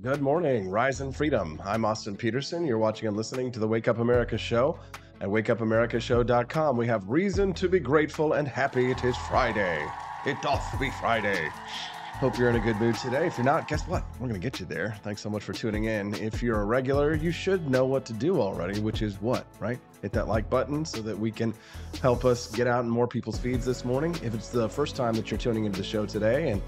Good morning, Rise and Freedom. I'm Austin Peterson. You're watching and listening to the Wake Up America show. At wakeupamericashow.com, we have reason to be grateful and happy it is Friday. It doth be Friday. Hope you're in a good mood today. If you're not, guess what? We're going to get you there. Thanks so much for tuning in. If you're a regular, you should know what to do already, which is what, right? Hit that like button so that we can help us get out in more people's feeds this morning. If it's the first time that you're tuning into the show today and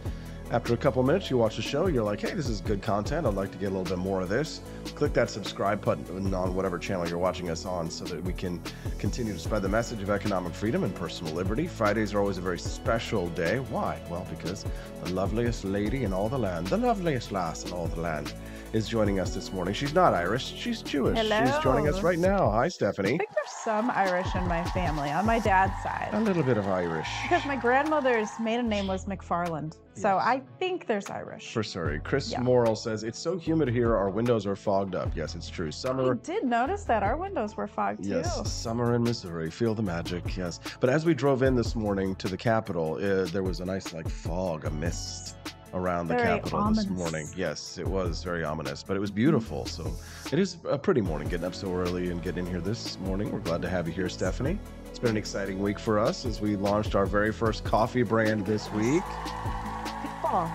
after a couple of minutes, you watch the show, you're like, hey, this is good content. I'd like to get a little bit more of this. Click that subscribe button on whatever channel you're watching us on so that we can continue to spread the message of economic freedom and personal liberty. Fridays are always a very special day. Why? Well, because the loveliest lady in all the land, the loveliest lass in all the land, is joining us this morning. She's not Irish. She's Jewish. Hello. She's joining us right now. Hi, I Stephanie. think there's some Irish in my family, on my dad's side. A little bit of Irish. Because my grandmother's maiden name was McFarland. So Yes. I think there's Irish. For sorry. Chris Yeah. Morrill says, it's so humid here, our windows are fogged up. Yes, it's true. I Summer. did notice that our windows were fogged too. Yes, summer in Missouri. Feel the magic, yes. But as we drove in this morning to the Capitol, there was a nice fog, a mist around the Very Capitol this ominous. morning. Yes, it was very ominous, but it was beautiful. So it is a pretty morning, getting up so early and getting in here this morning. We're glad to have you here, Stephanie. It's been an exciting week for us as we launched our very first coffee brand this week. Cool.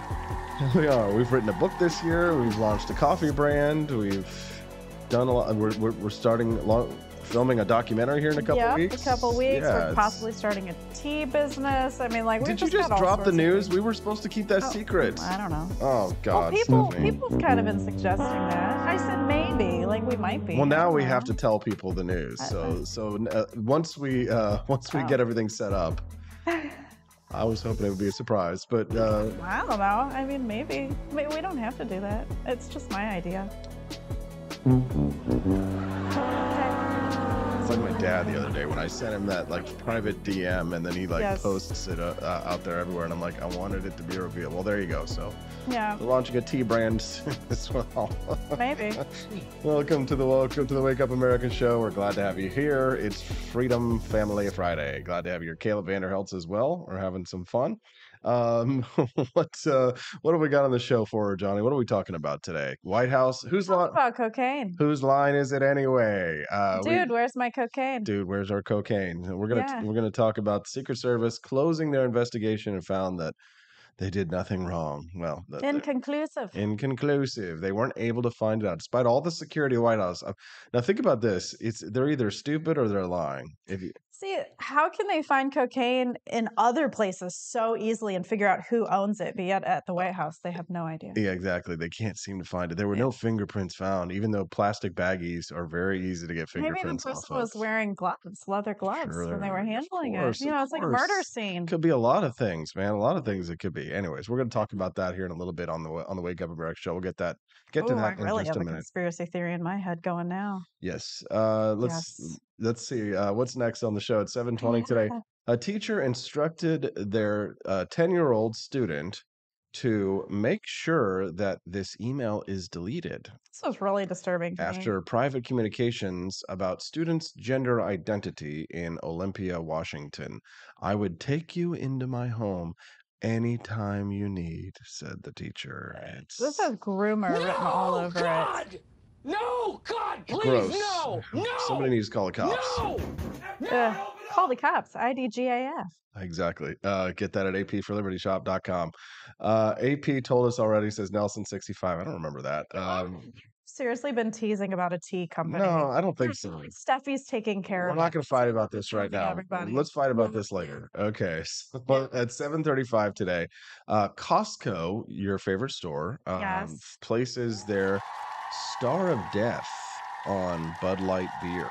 We are. We've written a book this year. We've launched a coffee brand. We've done a lot. We're starting filming a documentary here in a couple Yep, weeks. a couple weeks. Yeah, We're it's- possibly starting a tea business. I mean, like, we've Did you just just got all drop the sorts of news? things. We were supposed to keep that Oh, secret. I don't know. Oh God, Well, Stephanie. people's kind of been suggesting that. I said maybe, like we might be. Well, I now don't we know. have to tell people the news. So once we Oh. get everything set up, I was hoping it would be a surprise, but I don't know. I mean, maybe. We don't have to do that. It's just my idea. it's like my dad the other day when I sent him that private DM, and then he Yes. posts it out there everywhere, and I'm like, I wanted it to be revealed. Well, there you go. So Yeah, we're launching a tea brand as well. maybe. Welcome to the Wake Up America show. We're glad to have you here. It's Freedom Family Friday. Glad to have you here. Caleb Vanderheltz as well. We're having some fun. What have we got on the show for her, Johnny? What are we talking about today? White House. Whose Talk line? about cocaine. Whose line is it anyway? Dude, where's my cocaine? Dude, where's our cocaine? We're Yeah. gonna talk about the Secret Service closing their investigation and found that they did nothing wrong. Well, Inconclusive. inconclusive. They weren't able to find it out, despite all the security of the White House. Now think about this: they're either stupid or they're lying. If you, See, how can they find cocaine in other places so easily and figure out who owns it, but yet at the White House they have no idea? yeah, exactly, they can't seem to find it. There were Yeah. no fingerprints found, even though plastic baggies are very easy to get Maybe the fingerprints off person of. was wearing gloves, leather gloves, Sure, when they were of handling course, it. You know, it's like a of murder course. scene. Could be a lot of things, man. A lot of things it could be. Anyways, we're going to talk about that here in a little bit on the Wake Up America show. We'll get to Ooh, I that in really just have a a minute. conspiracy theory in my head going now. Yes. Yes. Let's see. What's next on the show at 7:20 today? A teacher instructed their 10-year-old student to make sure that this email is deleted This was really disturbing to me. after private communications about students' gender identity in Olympia, Washington. I would take you into my home anytime you need, said the teacher. This has groomer written all over it. No, God, please, Gross. no! Somebody needs to call the cops. Call the cops. IDGAF. Exactly. Get that at apforlibertyshop.com. AP told us already, says Nelson 65. I don't remember that. Seriously been teasing about a tea company. No, I don't think so. Steffi's taking care We're of not it. going to fight about this right Yeah, now. everybody. Let's fight about this later. Okay. So at 7:35 today, Costco, your favorite store, Yes. places their Star of Death on Bud Light beer,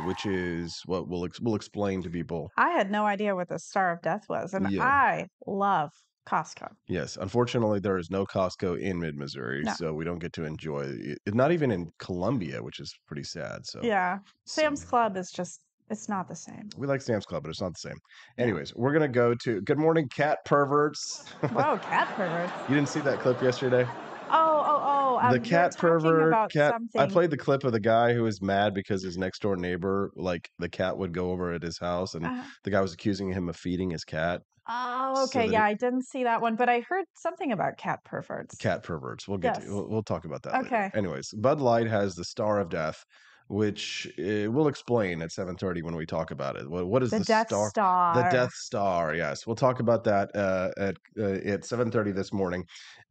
which is what we'll explain to people. I had no idea what the Star of Death was, and Yeah. I love Costco. Yes, unfortunately, there is no Costco in mid-Missouri, No. so we don't get to enjoy it. Not even in Columbia, which is pretty sad. So Yeah. Sam's Club is just, it's not the same. we like Sam's Club, but it's not the same. Yeah. Anyways, we're gonna go to Good Morning Cat Perverts. Whoa, cat perverts. You didn't see that clip yesterday? Oh. The you're cat talking pervert about cat. I something. played the clip of the guy who was mad because his next door neighbor, the cat would go over at his house, and Uh, the guy was accusing him of feeding his cat. Oh, So okay. that Yeah, I didn't see that one, but I heard something about cat perverts. cat perverts. We'll get to. Yes. We'll talk about that later. Okay. Anyways, Bud Light has the Star of Death, which we'll explain at 7:30 when we talk about it. What is The the Death star? The Star. Death Star. Yes, we'll talk about that at 7:30 this morning,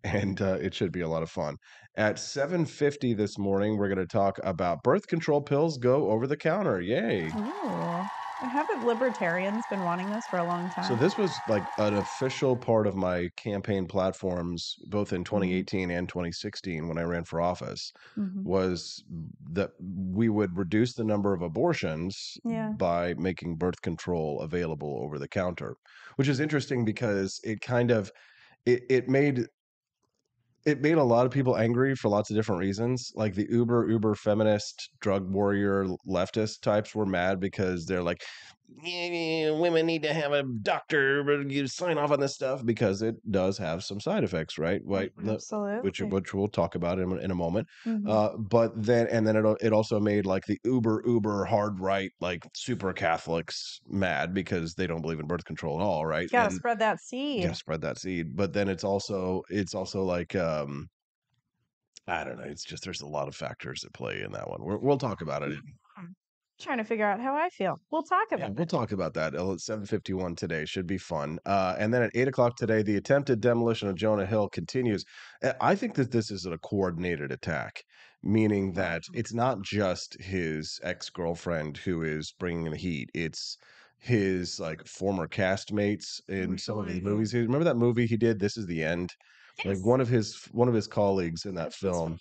and it should be a lot of fun. At 7:50 this morning, we're going to talk about birth control pills go over the counter. Yay! Ooh. Haven't libertarians been wanting this for a long So time? this was like an official part of my campaign platforms, both in Mhm. 2018 and 2016 when I ran for office, Mhm. was that we would reduce the number of abortions Yeah. by making birth control available over the counter, which is interesting because it kind of it made a lot of people angry for lots of different reasons. Like the uber feminist drug warrior leftist types were mad because they're like, "Yeah, women need to have a doctor, but you sign off on this stuff because it does have some side effects, right? Right. Absolutely. Which we'll talk about in a moment. Mhm. But then it also made like the uber hard right, like super Catholics mad because they don't believe in birth control at all, right? Gotta And spread that you gotta seed. spread that seed. But then it's also like I don't know. It's just there's a lot of factors at play in that one. We'll talk about it. Trying to figure out how I feel. We'll talk Yeah, about we'll it. talk about that at 7:51 today. Should be fun. And then at 8 o'clock today, the attempted demolition of Jonah Hill continues. I think that this is a coordinated attack, meaning that it's not just his ex-girlfriend who is bringing the heat. It's his like former castmates in some of his movies. Remember that movie he did, This Is the End? Like Yes. one of his colleagues in that film,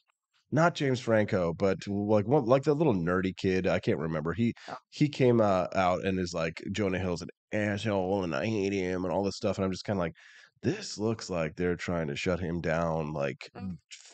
not James Franco, but like one like the little nerdy kid. I can't remember. Oh, He came out and is like Jonah Hill's an asshole and I hate him and all this stuff. And I'm just kind of like, this looks like they're trying to shut him down like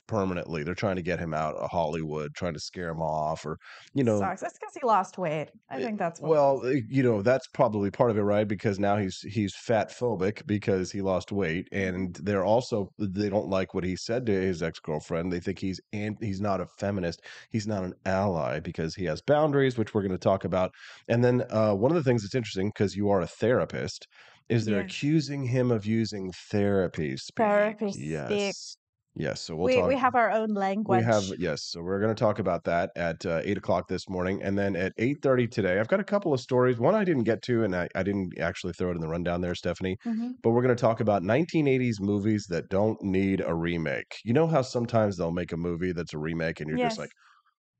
permanently. They're trying to get him out of Hollywood, trying to scare him off, or you know, sucks. That's because he lost weight. I think that's what it well, is. that's probably part of it, right? Because now he's fat phobic because he lost weight, and they don't like what he said to his ex-girlfriend. They think he's not a feminist. He's not an ally because he has boundaries, which we're going to talk about. And then one of the things that's interesting because you are a therapist is they're Yes. accusing him of using therapy speak. Therapy speak. Yes, yes. So we'll We talk. we have our own We have language. yes, so we're going to talk about that at 8 o'clock this morning, and then at 8:30 today, I've got a couple of stories. One I didn't get to, and I didn't actually throw it in the rundown there, Stephanie. Hmm. But we're going to talk about 1980s movies that don't need a remake. You know how sometimes they'll make a movie that's a remake, and you're just like, Yes.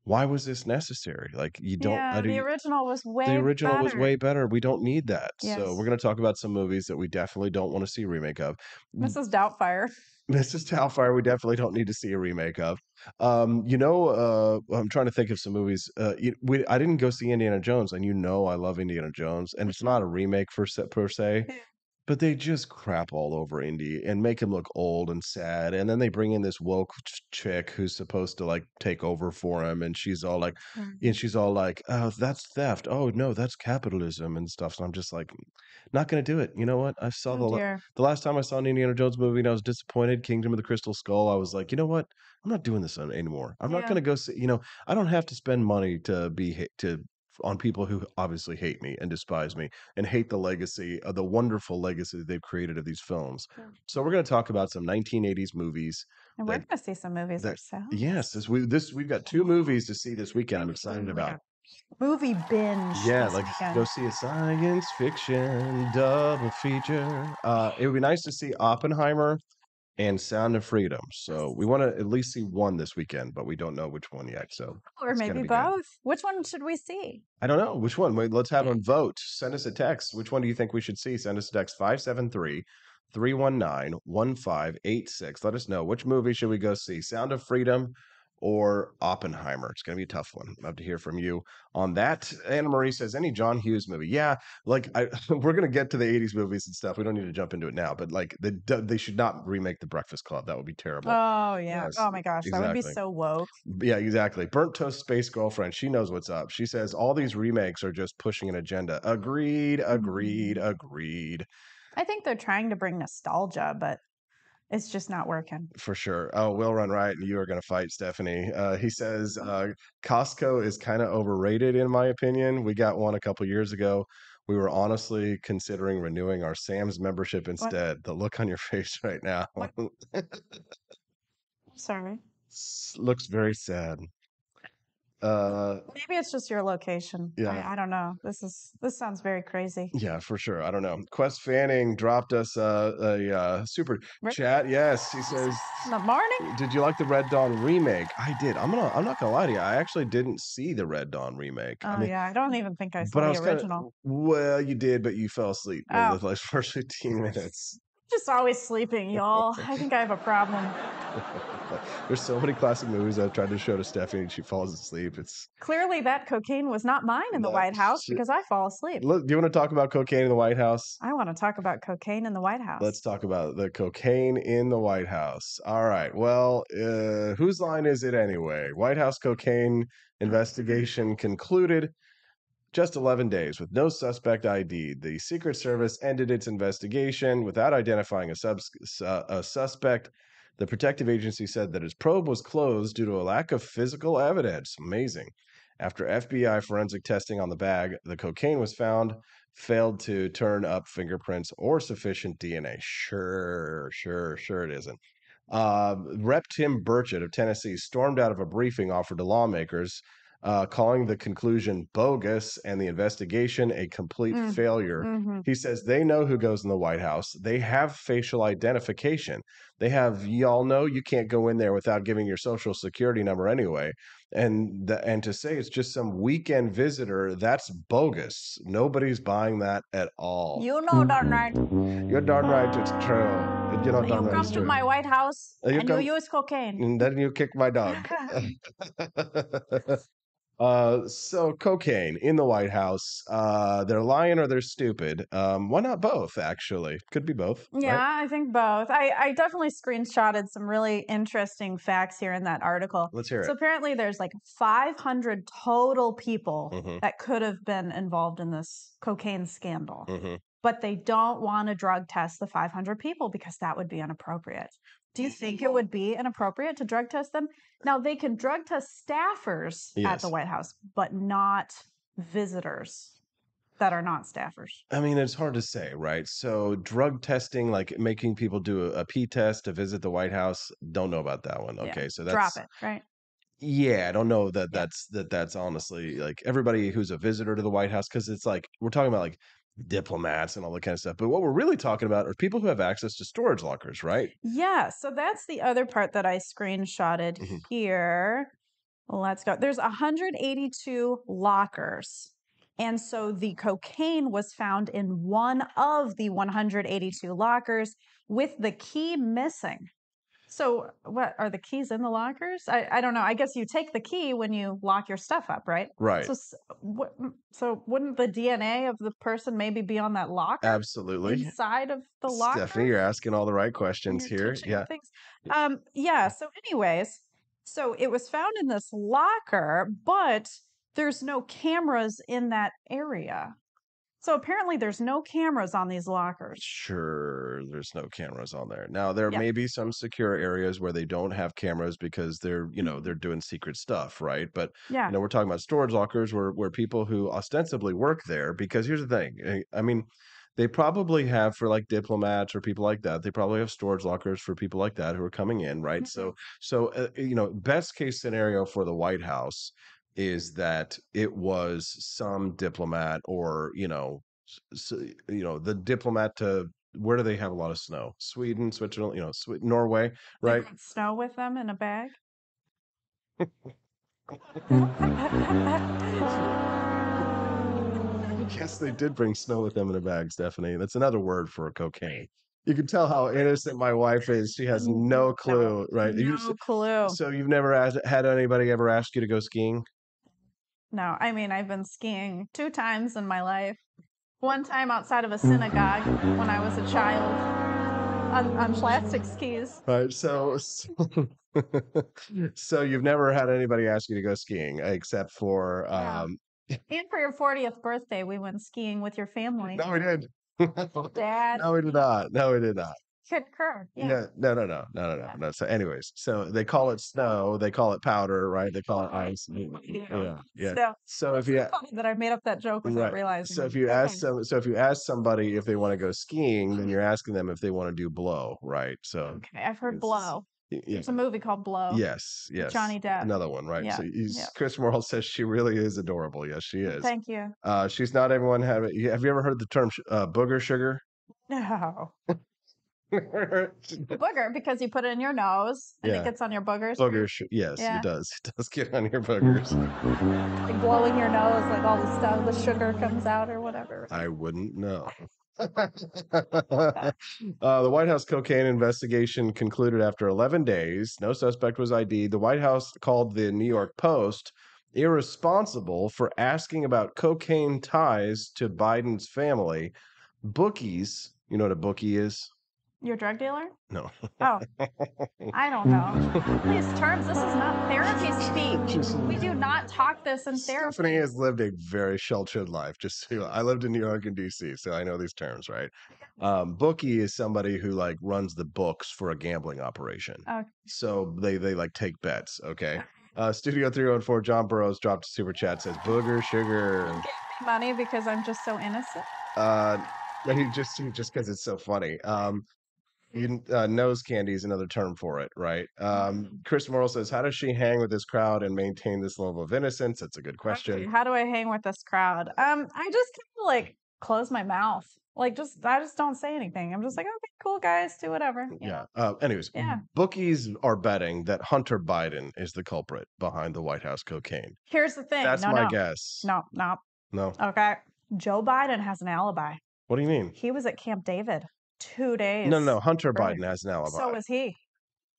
why was this necessary? Like you don't. Yeah, the original was The way original was better. way better. We don't need that. So we're Yes. going to talk about some movies that we definitely don't want to see a remake of. Mrs. Doubtfire. Mrs. Doubtfire, we definitely don't need to see a remake of. I'm trying to think of some movies. I didn't go see Indiana Jones, and I love Indiana Jones, and it's not a remake per se, but they just crap all over Indy and make him look old and sad. And then they bring in this woke chick who's supposed to like take over for him, and she's all like, "Oh, that's theft. Oh no, that's capitalism and stuff." So I'm just like, not gonna do it. You know what? I saw Oh dear. the last time I saw an Indiana Jones movie and I was disappointed, Kingdom of the Crystal Skull. I was like, you know what? I'm not doing this anymore. I'm not Yeah. gonna go see. I don't have to spend money to be to on people who obviously hate me and despise me and hate the legacy of the wonderful legacy that they've created of these films. So we're going to talk about some 1980s movies And we're that gonna see some movies that ourselves. yes, we've got two movies to see this weekend. I'm excited about. Movie binge Yeah, this like go weekend. see a science fiction double feature. It would be nice to see Oppenheimer and Sound of Freedom. So we want to at least see one this weekend, but we don't know which one yet. So Or it's gonna maybe be good. both. Which one should we see? I don't know which one. Wait, let's have them vote. Send us a text. Which one do you think we should see? Send us a text 573-319-1586. Let us know which movie should we go see? Sound of Freedom or Oppenheimer? It's going to be a tough one. Love to hear from you on that. Anna Marie says any John Hughes movie. Yeah, like we're going to get to the 80s movies and stuff. We don't need to jump into it now, but like they should not remake The Breakfast Club. That would be terrible. Oh yeah. Yes, Oh my gosh, that would be exactly. so woke. Yeah, exactly. Burnt Toast Space Girlfriend. She knows what's up. She says all these remakes are just pushing an agenda. Agreed, agreed, Mm. agreed. I think they're trying to bring nostalgia, but it's just not working. For sure. Oh, Will Run Riot, and you are going to fight Stephanie. He says Costco is kind of overrated, in my opinion. We got one a couple years ago We were honestly considering renewing our Sam's membership What? instead. The look on your face right now What? Sorry. looks very sad. Maybe it's just your location. Yeah. I don't know. This sounds very crazy. Yeah, for sure. I don't know. Quest Fanning dropped us a super Right? chat. Yes, he says, In the morning? "Did you like the Red Dawn remake?" I did. I'm not gonna lie to you. I actually didn't see the Red Dawn remake. I Oh mean, yeah, I don't even think I but saw I the was kind of original. well, you did, but you fell asleep in Oh, the like, first 15 minutes. just always sleeping, y'all. I think I have a problem. There's so many classic movies I've tried to show to Stephanie, and she falls asleep. It's Clearly, that cocaine was not mine in the not. White House because I fall asleep. Look, do you want to talk about cocaine in the White House? I want to talk about cocaine in the White Let's House. talk about the cocaine in the White House. All right. Well, whose line is it anyway? White House cocaine investigation concluded just 11 days with no suspect ID. The Secret Service ended its investigation without identifying a suspect. The protective agency said that its probe was closed due to a lack of physical evidence. Amazing. After FBI forensic testing on the bag, the cocaine was found, failed to turn up fingerprints or sufficient DNA. Sure it isn't. Rep. Tim Burchett of Tennessee stormed out of a briefing offered to lawmakers, calling the conclusion bogus and the investigation a complete Mm. failure. Mm-hmm. He says they know who goes in the White House. They have facial identification. They have, y'all know you can't go in there without giving your social security number anyway. And to say it's just some weekend visitor, that's bogus. Nobody's buying that at all. You know darn right. You're darn right, it's true. You're not darn You right, come it's to true. my White House You and come- you use cocaine. And then you kick my dog. So cocaine in the White House. They're lying or they're stupid. Why not both? Actually, could be both. Yeah, Right? I think both. I definitely screenshotted some really interesting facts here in that article. Let's hear So it. apparently there's like 500 total people Mhm. that could have been involved in this cocaine scandal. Mhm. But they don't want to drug test the 500 people because that would be inappropriate. Do you think it would be inappropriate to drug test them? Now, they can drug test staffers at the Yes. White House, but not visitors that are not staffers. I mean, it's hard to say, right? So drug testing, like making people do a P test to visit the White House, don't know about that one. Yeah, Okay, so drop that's it, right? yeah, I don't know that Yeah. that's honestly like everybody who's a visitor to the White House, because it's like we're talking about like diplomats and all that kind of stuff. But what we're really talking about are people who have access to storage lockers, right? Yeah, so that's the other part that I screenshotted Mhm. here. Let's go. There's 182 lockers. And so the cocaine was found in one of the 182 lockers with the key missing. So, what are the keys in the lockers? I don't know. I guess you take the key when you lock your stuff up, right? Right. So wouldn't the DNA of the person maybe be on that locker Absolutely. inside of the locker? Stephanie, you're asking all the right When questions you're here. touching Yeah. things. Yeah. So, anyways, so it was found in this locker, but there's no cameras in that area. So apparently, there's no cameras on these lockers. Sure, there's no cameras on there. Now, there Yeah. may be some secure areas where they don't have cameras because they're, Mhm. they're doing secret stuff, right? But, Yeah. we're talking about storage lockers where people who ostensibly work there, because here's the thing. I mean, they probably have for like diplomats or people like that, they probably have storage lockers for people like that who are coming in, right? Mhm. So, best case scenario for the White House is that it was some diplomat or, the diplomat to where do they have a lot of snow? Sweden, Switzerland, Norway, They right? brought snow with them in a bag. Yes, they did bring snow with them in a bag, Stephanie. That's another word for cocaine. You can tell how innocent my wife is. She has no clue, right? No clue. So you've never had anybody ever ask you to go skiing? No, I mean, I've been skiing 2 times in my life. One time outside of a synagogue when I was a child on plastic skis. Right. So you've never had anybody ask you to go skiing except for Yeah. And for your 40th birthday, we went skiing with your family. no, we did. Dad. No, we did not. No, we did not. Concur. Yeah. No. So, anyways, so they call it snow, they call it powder, right? They call it ice. Yeah. So So if it's you funny that I made up that joke without right, realizing so it. if you Okay. if you ask somebody if they want to go skiing, then you're asking them if they want to do blow, right? So Okay, I've heard it's Blow. yeah. There's a movie called Blow. Yes, With yes. Johnny Depp. Another one, right? Yeah. So Yeah. Chris Morrell says she really is adorable. Yes, she is. Thank you. She's not everyone have you ever heard the term booger sugar? No. Booger, because you put it in your nose and it Yeah. gets on your boogers. Yes, Yeah. it does. It does get on your boogers. Like blowing your nose, like all the stuff, the sugar comes out or whatever. I wouldn't know. The White House cocaine investigation concluded after 11 days. No suspect was ID'd. The White House called the New York Post irresponsible for asking about cocaine ties to Biden's family. Bookies, you know what a bookie is? Your drug dealer? No. Oh, I don't know. These terms, this is not therapy speak. We do not talk this in therapy. Stephanie has lived a very sheltered life. Just so you know, I lived in New York and DC, so I know these terms, right? Bookie is somebody who like runs the books for a gambling operation. Okay. So they like take bets. Okay. Studio 314, John Burroughs dropped a super chat, says booger sugar. Give me money because I'm just so innocent. He just because it's so funny. Nose candy is another term for it, right? Chris Morrell says, how does she hang with this crowd and maintain this level of innocence? That's a good question. Okay, how do I hang with this crowd? I just kind of like close my mouth. Like I just don't say anything. I'm just like, okay, cool guys, do whatever. Yeah. Anyways, Yeah. bookies are betting that Hunter Biden is the culprit behind the White House cocaine. Here's the thing. That's no, my no. guess. No. No. Okay. Joe Biden has an alibi. What do you mean? He was at Camp David 2 days. No. Hunter earlier. Biden has an alibi. So was he.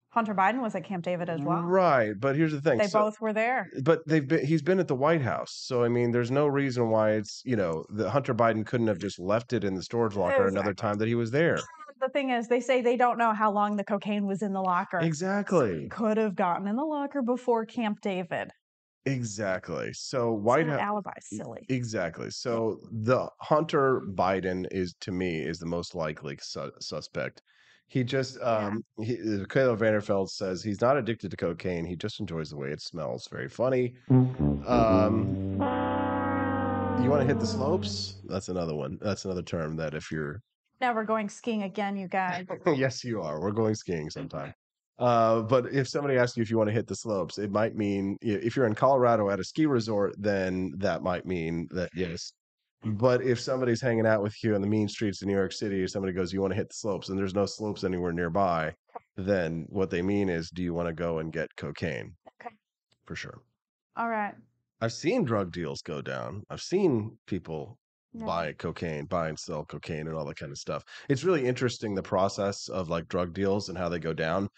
Hunter Biden was at Camp David as well. Right, but here's the thing. They both were there. But he's been at the White House. So I mean, there's no reason why it's, the Hunter Biden couldn't have just left it in the storage locker another time that he was there. The thing is, they say they don't know how long the cocaine was in the locker. Exactly. So could have gotten in the locker before Camp David. Exactly. So White House alibi, silly. Exactly. So the Hunter Biden is, to me, is the most likely suspect. He just Kayla Vanderfeld says he's not addicted to cocaine. He just enjoys the way it smells. Very funny. You want to hit the slopes? That's another one. That's another term that if you're Now we're going skiing again, you guys. Yes, you are. We're going skiing sometime. But if somebody asks you if you want to hit the slopes, it might mean if you're in Colorado at a ski resort, then that might mean that yes. But if somebody's hanging out with you on the mean streets of New York City, or somebody goes, you want to hit the slopes, and there's no slopes anywhere nearby, then what they mean is, do you want to go and get cocaine? Okay. For sure. All right. I've seen drug deals go down. I've seen people buy and sell cocaine and all that kind of stuff. It's really interesting, the process of like drug deals and how they go down.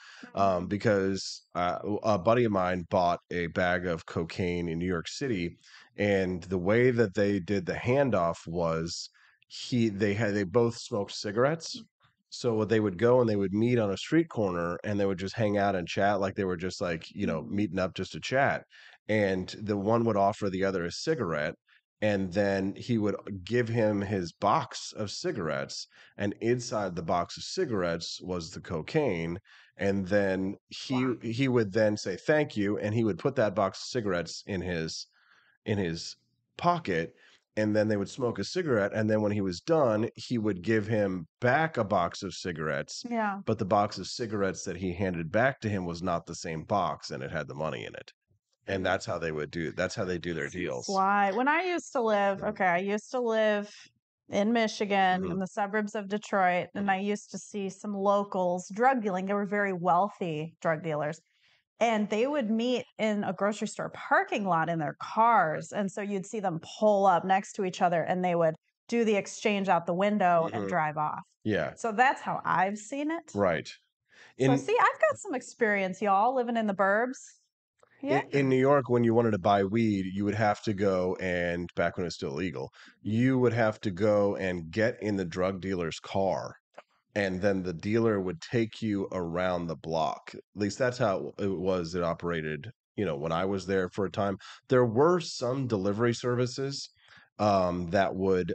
Because a buddy of mine bought a bag of cocaine in New York City, and the way that they did the handoff was they both smoked cigarettes. So they would go and they would meet on a street corner and they would just hang out and chat like they were just like, meeting up just to chat. And the one would offer the other a cigarette, and then he would give him his box of cigarettes, and inside the box of cigarettes was the cocaine. And then he would then say thank you, and he would put that box of cigarettes in his pocket, and then they would smoke a cigarette, and then when he was done, he would give him back a box of cigarettes. Yeah. But the box of cigarettes that he handed back to him was not the same box, and it had the money in it. And that's how they do their deals. Why? When I used to live, I used to live in Michigan, in the suburbs of Detroit, and I used to see some locals drug dealing. They were very wealthy drug dealers, and they would meet in a grocery store parking lot in their cars. And so you'd see them pull up next to each other, and they would do the exchange out the window and drive off. Yeah. So that's how I've seen it. Right. So see, I've got some experience, y'all, living in the burbs. Yeah. In New York, when you wanted to buy weed, you would have to go, and back when it was still legal, you would have to go and get in the drug dealer's car, and then the dealer would take you around the block. At least that's how it operated, when I was there for a time. There were some delivery services that would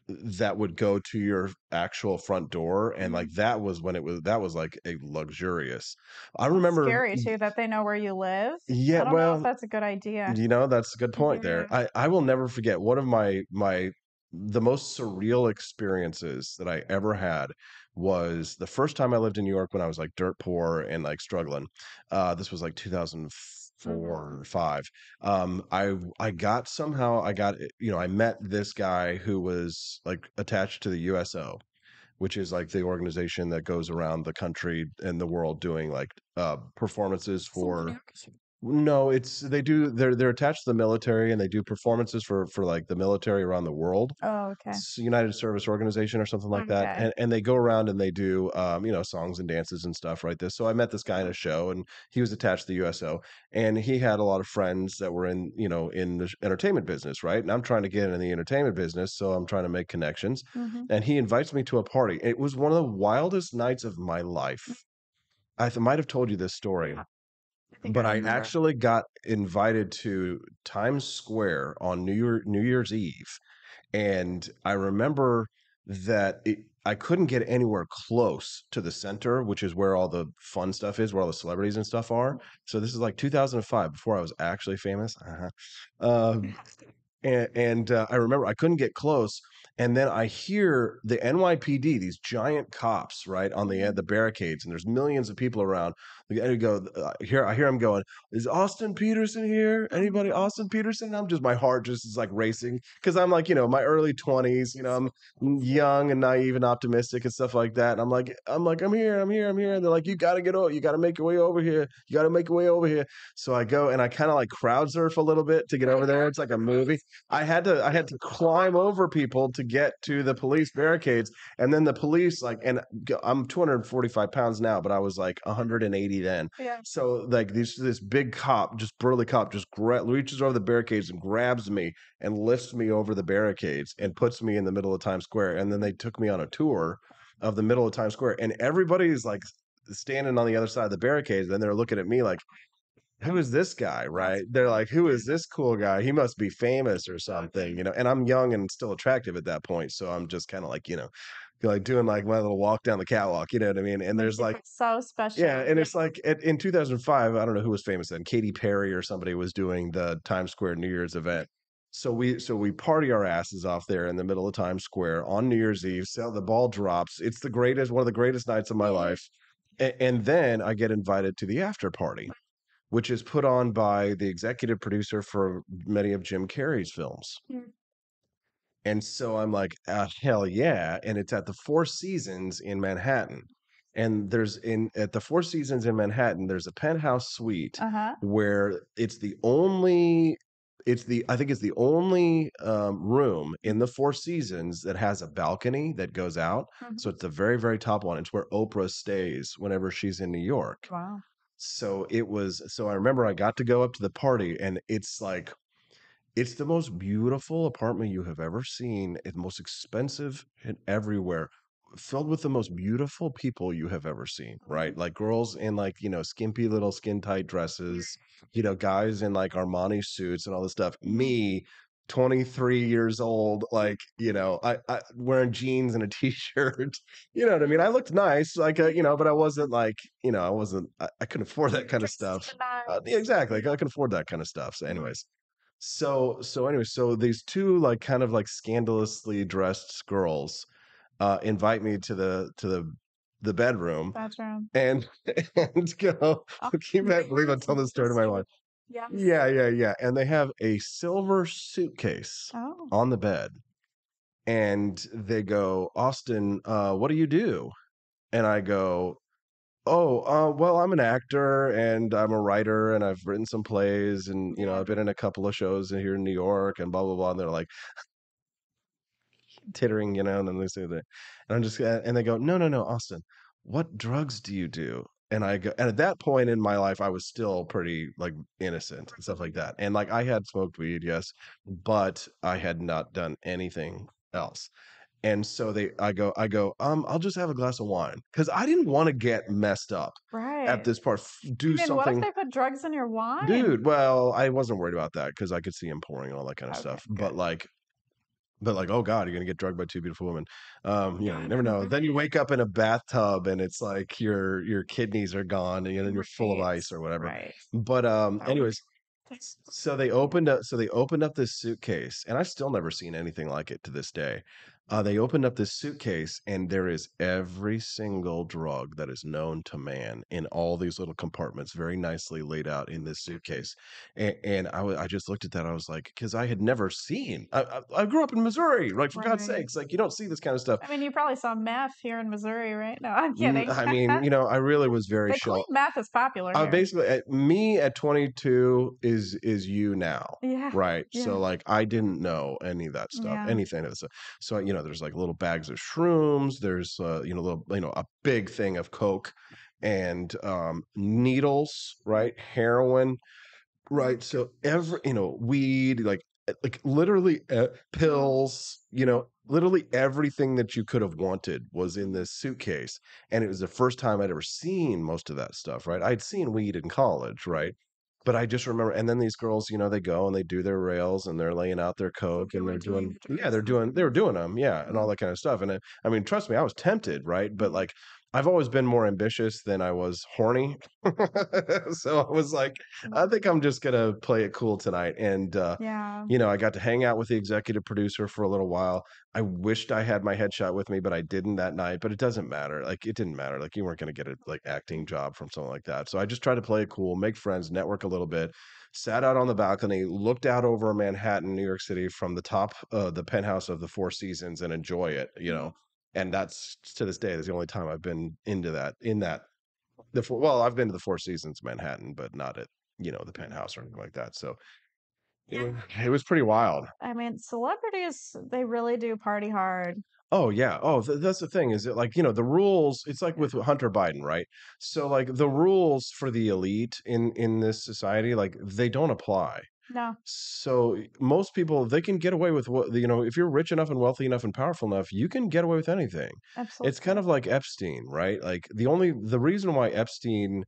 that would go to your actual front door, and like Mhm. that was when that was like a luxurious. I That's remember, scary too that they know where you live. yeah, I don't know if well, that's a good idea. that's a good point there. Yeah. I will never forget one of the most surreal experiences that I ever had was the first time I lived in New York when I was like dirt poor and like struggling. This was like 2004 or 5. I got somehow I got I met this guy who was like attached to the USO, which is like the organization that goes around the country and the world doing like performances for. No, it's they're attached to the military, and they do performances for like the military around the world. Oh, okay. It's United Service Organization or something like that. Okay. And they go around and they do songs and dances and stuff, right? This. So I met this guy in a show, and he was attached to the USO, and he had a lot of friends that were in the entertainment business, right? And I'm trying to get in the entertainment business, so I'm trying to make connections. Mhm. And he invites me to a party. It was one of the wildest nights of my life. Might have told you this story, I think I but I remember. actually got invited to Times Square on New Year's Eve, and I remember that I couldn't get anywhere close to the center, which is where all the fun stuff is, where all the celebrities and stuff are. So this is like 2005, before I was actually famous. Um, and I remember I couldn't get close, and then I hear the NYPD, these giant cops, right on the barricades, and there's millions of people around. And I go here. I hear him going, "Is Austin Peterson here? Anybody? Austin Peterson?" I'm just my heart just is like racing because I'm like my early 20s. I'm young and naive and optimistic and stuff like that. And I'm here, I'm here. And they're like, "You got to get over. You got to make your way over here. You got to make your way over here." So I go and I kind of like crowd surf a little bit to get over there. It's like a movie. I had to climb over people to get to the police barricades, and then the police I'm 245 pounds now, but I was like 180 then. Yeah. So like this big cop, just burly cop, just reaches over the barricades and grabs me and lifts me over the barricades and puts me in the middle of Times Square. And then they took me on a tour of the middle of Times Square, and everybody's like standing on the other side of the barricades, and they're looking at me like, who is this guy, right? They're like, who is this cool guy? He must be famous or something, and I'm young and still attractive at that point. So I'm just kind of like doing like my little walk down the catwalk, you know what I mean? And there's like, So special. yeah, and it's like in 2005, I don't know who was famous then. Katy Perry or somebody was doing the Times Square New Year's event. So we party our asses off there in the middle of Times Square on New Year's Eve. So the ball drops. It's one of the greatest nights of my life. And then I get invited to the after party, which is put on by the executive producer for many of Jim Carrey's films. Mm. And so I'm like, hell yeah. And it's at the Four Seasons in Manhattan. And at the Four Seasons in Manhattan, there's a penthouse suite Uh-huh. where I think it's the only room in the Four Seasons that has a balcony that goes out. So it's the very, very top one. It's where Oprah stays whenever she's in New York. Wow. So I remember I got to go up to the party, and it's the most beautiful apartment you have ever seen. It's most expensive and everywhere, filled with the most beautiful people you have ever seen, right? Like girls in like, skimpy little skin tight dresses, guys in like Armani suits and all this stuff. Me, 23 years old, like, I wearing jeans and a t-shirt. You know what I mean? I looked nice, like, but I wasn't like, I couldn't afford that kind of stuff. Yeah, exactly. I couldn't afford that kind of stuff. So, anyways, so these two like kind of like scandalously dressed girls invite me to the bedroom Bedroom. and and go. Can you believe I tell this story to my wife? Yeah. Yeah. And they have a silver suitcase Oh. on the bed, and they go, Austin, what do you do? And I go, oh, well, I'm an actor and I'm a writer and I've written some plays and I've been in a couple of shows here in New York and blah blah blah. And they're like tittering, and then they say that, and I'm just and they go, no, Austin, what drugs do you do? And I go, and at that point in my life, I was still pretty like innocent and stuff like that. And like I had smoked weed, yes, but I had not done anything else. And so I'll just have a glass of wine because I didn't want to get messed up at Right. this part. Do I mean, what if something, they put drugs in your wine? dude. Well, I wasn't worried about that because I could see him pouring and all that kind of Okay, stuff. good. But like, But like, oh God, you're gonna get drugged by two beautiful women. You never know. Then you wake up in a bathtub and it's like your kidneys are gone and you're full of Right. ice or whatever. Right. But Oh. anyways, so they opened up this suitcase, and I've still never seen anything like it to this day. They opened up this suitcase, and there is every single drug that is known to man in all these little compartments, very nicely laid out in this suitcase. And I just looked at that. I was like, because I had never seen. I grew up in Missouri, like for God's Right. sakes, like you don't see this kind of stuff. I mean, you probably saw meth here in Missouri, right? No, I'm kidding. I mean, I really was very But clean shell. meth is popular here. Basically, me at 22 is you now, Yeah. right? Yeah. So like, I didn't know any of that stuff, Yeah. anything of this stuff. So there's like little bags of shrooms. There's a big thing of coke, and needles, right? Heroin, right? So weed, like literally pills, literally everything that you could have wanted was in this suitcase. And it was the first time I'd ever seen most of that stuff, right? I'd seen weed in college, right? But I just remember, and then these girls, they go and they do their rails and they're laying out their coke and they're doing, yeah, they were doing them, yeah, and all that kind of stuff. And I mean, trust me, I was tempted, right? But like, I've always been more ambitious than I was horny. So I was like, I think I'm just gonna play it cool tonight. And Yeah. I got to hang out with the executive producer for a little while. I wished I had my headshot with me, but I didn't that night. But it doesn't matter. Like it didn't matter. Like you weren't gonna get a like acting job from something like that. So I just tried to play it cool, make friends, network a little bit. Sat out on the balcony, looked out over Manhattan, New York City, from the top, the penthouse of the Four Seasons, and enjoy it. And that's to this day, that's the only time I've been into that. I've been to the Four Seasons Manhattan, but not at the penthouse or anything like that. So it was pretty wild. I mean, celebrities, they really do party hard. Oh yeah. Oh, that's the thing. Is it like the rules? It's like with Hunter Biden, right? So like the rules for the elite in this society, like they don't apply. No, So most people, they can get away with if you're rich enough and wealthy enough and powerful enough, you can get away with anything. It's kind absolutely. of like Epstein, right? Like the reason why Epstein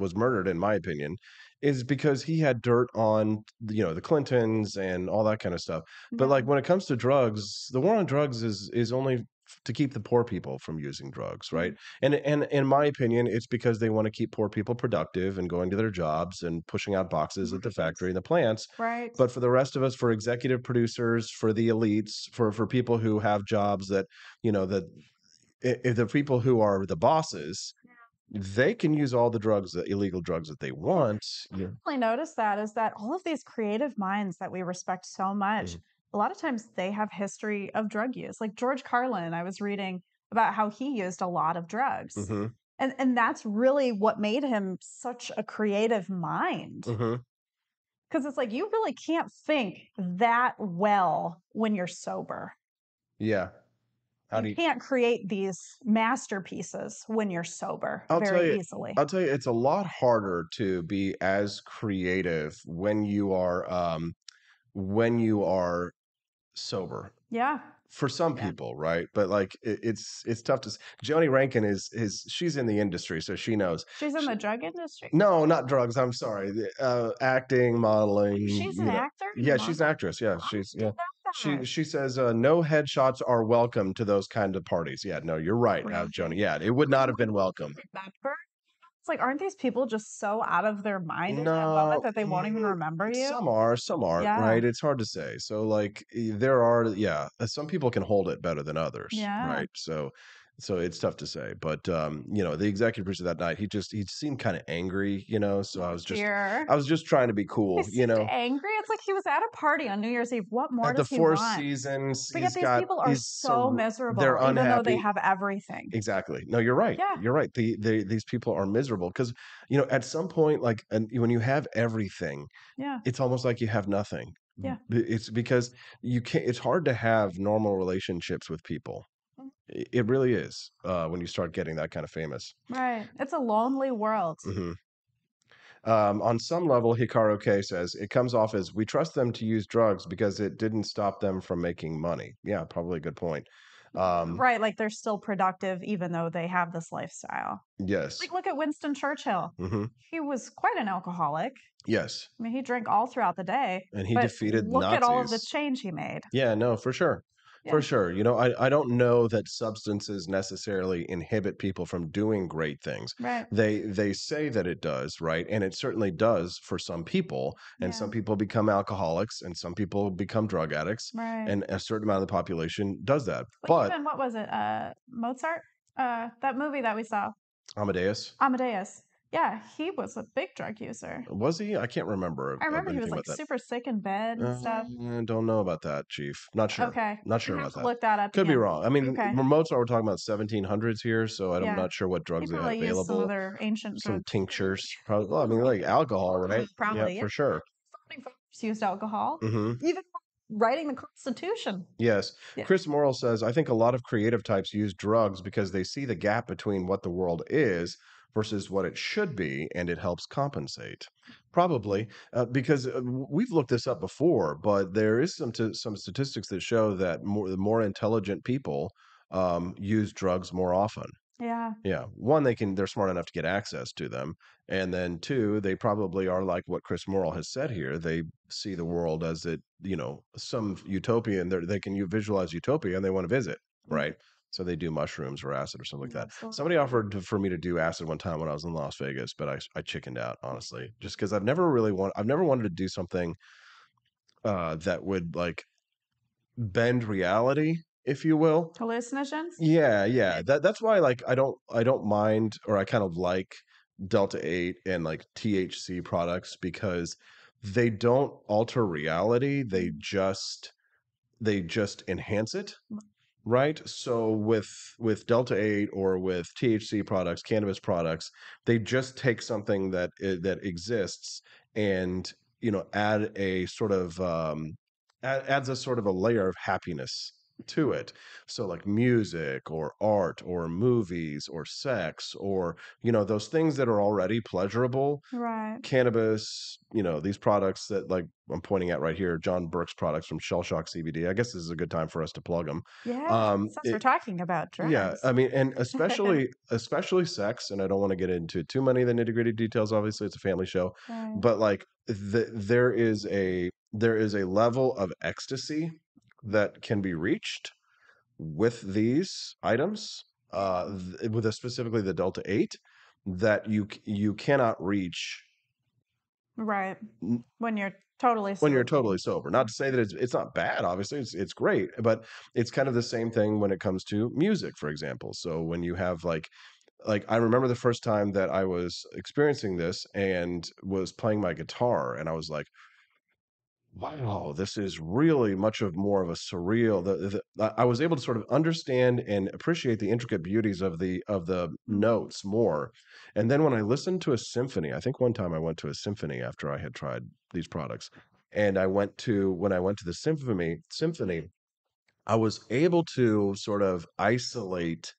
was murdered, in my opinion, is because he had dirt on the Clintons and all that kind of stuff. But like Yeah. when it comes to drugs, the war on drugs is only to keep the poor people from using drugs, right? And in my opinion, it's because they want to keep poor people productive and going to their jobs and pushing out boxes at the factory and the plants. Right. But for the rest of us, for executive producers, for the elites, for people who have jobs that, that if the people who are the bosses, they can use all the illegal drugs that they want. Yeah. I noticed that is that all of these creative minds that we respect so much, Mhm. a lot of times they have history of drug use. Like George Carlin, I was reading about how he used a lot of drugs. Mhm. And that's really what made him such a creative mind. Mhm. Because it's like you really can't think that well when you're sober. Yeah. How do You you can't create these masterpieces when you're sober I'll tell very you easily. I'll tell you, it's a lot harder to be as creative when you are sober. Yeah. For some Yeah. people, right? But like it's tough to Joni Rankin is she's in the industry, so she knows. She's in the drug industry. No, not drugs. I'm sorry. Acting, modeling. She's an actor? Yeah, she's an actress. Yeah, she's I yeah. didn't know that. She says no headshots are welcome to those kind of parties. Yeah, no, you're right, Really? Joni. Yeah, it would not have been welcome. Remember? It's like, aren't these people just so out of their mind in that moment No, that they won't even remember you? some aren't, Yeah. right? It's hard to say. So like there are, yeah, some people can hold it better than others, Yeah. right? So it's tough to say. But the executive producer that night, he seemed kind of angry, so Oh, dear. I was just trying to be He cool, seemed angry. It's like he was at a party on New Year's Eve. What more At the does he Four want? Seasons, But yet these people are so they're miserable, even though they unhappy. have everything. Exactly. No, you're right. Yeah. You're right. These people are miserable because, at some point, like, and when you have everything, Yeah. it's almost like you have nothing. Yeah. It's because you can't. It's hard to have normal relationships with people. Mm. It really is when you start getting that kind of famous. Right. It's a lonely world. Hmm. On some level, Hikaru K says it comes off as we trust them to use drugs because it didn't stop them from making money. Yeah, probably a good point. Right, like they're still productive even though they have this lifestyle. Yes. Like, look at Winston Churchill. Hmm. He was quite an alcoholic. Yes. I mean, he drank all throughout the day, And he but defeated look at all of the Nazis. change he made. Yeah, no, for sure. For Yeah. sure. You know, I don't know that substances necessarily inhibit people from doing great things. Right. They say that it does, right? And it certainly does for some people. And Yeah. some people become alcoholics and some people become drug addicts. Right. And a certain amount of the population does that. Like But even what was it? Mozart? That movie that we saw. Amadeus, Amadeus. Yeah, he was a big drug user. was he? I can't remember I remember he was anything like about that. super sick in bed and stuff. I don't know about that, Chief. Not sure. Okay. Not sure I about have to that. look that up Could be again. wrong. I mean, Okay. Mozart, we're talking about 1700s here, so I'm Yeah. not sure what He drugs they had probably used some of available. their ancient Some drugs. tinctures, probably. Well, I mean, like alcohol, right? Probably, Yeah, for sure. Founding fathers used alcohol. Hmm. Even writing the Constitution. Yes. Yeah. Chris Morrill says, I think a lot of creative types use drugs because they see the gap between what the world is versus what it should be, and it helps compensate. Probably because we've looked this up before, but there is some statistics that show that the more intelligent people use drugs more often. Yeah. Yeah. One, they're smart enough to get access to them. And then two, they probably are like what Chris Morrill has said here. They see the world as some utopia, and they can visualize utopia and they want to visit, right? So they do mushrooms or acid or something like that. Absolutely. Somebody offered for me to do acid one time when I was in Las Vegas, but I chickened out, honestly, just because I've never wanted to do something that would like bend reality, if you will. Hallucinogens? Yeah. That's why like I don't mind, or I kind of like Delta 8 and like THC products because they don't alter reality. They just enhance it. Right. So with Delta 8 or with THC products, cannabis products, they just take something that exists and add a sort of adds a sort of a layer of happiness to it. So like music or art or movies or sex or those things that are already pleasurable. Right. Cannabis, these products that like I'm pointing at right here, John Burke's products from Shell Shock CBD. I guess this is a good time for us to plug them. Yeah. Since we're talking about drugs. Yeah, I mean, and especially sex, and I don't want to get into too many of the nitty-gritty details. Obviously, it's a family show, Right. but like there is a level of ecstasy that can be reached with these items, with specifically the Delta 8, that you cannot reach Right. When you're totally sober. when you're totally sober. Not to say that it's not bad, obviously it's great, but it's kind of the same thing when it comes to music, for example. So when you have like I remember the first time that I was experiencing this and was playing my guitar, and I was like, wow, this is really more of a surreal. I was able to sort of understand and appreciate the intricate beauties of the notes more. And then when I listened to a symphony, I think one time I went to a symphony after I had tried these products, and when I went to the symphony, I was able to sort of isolate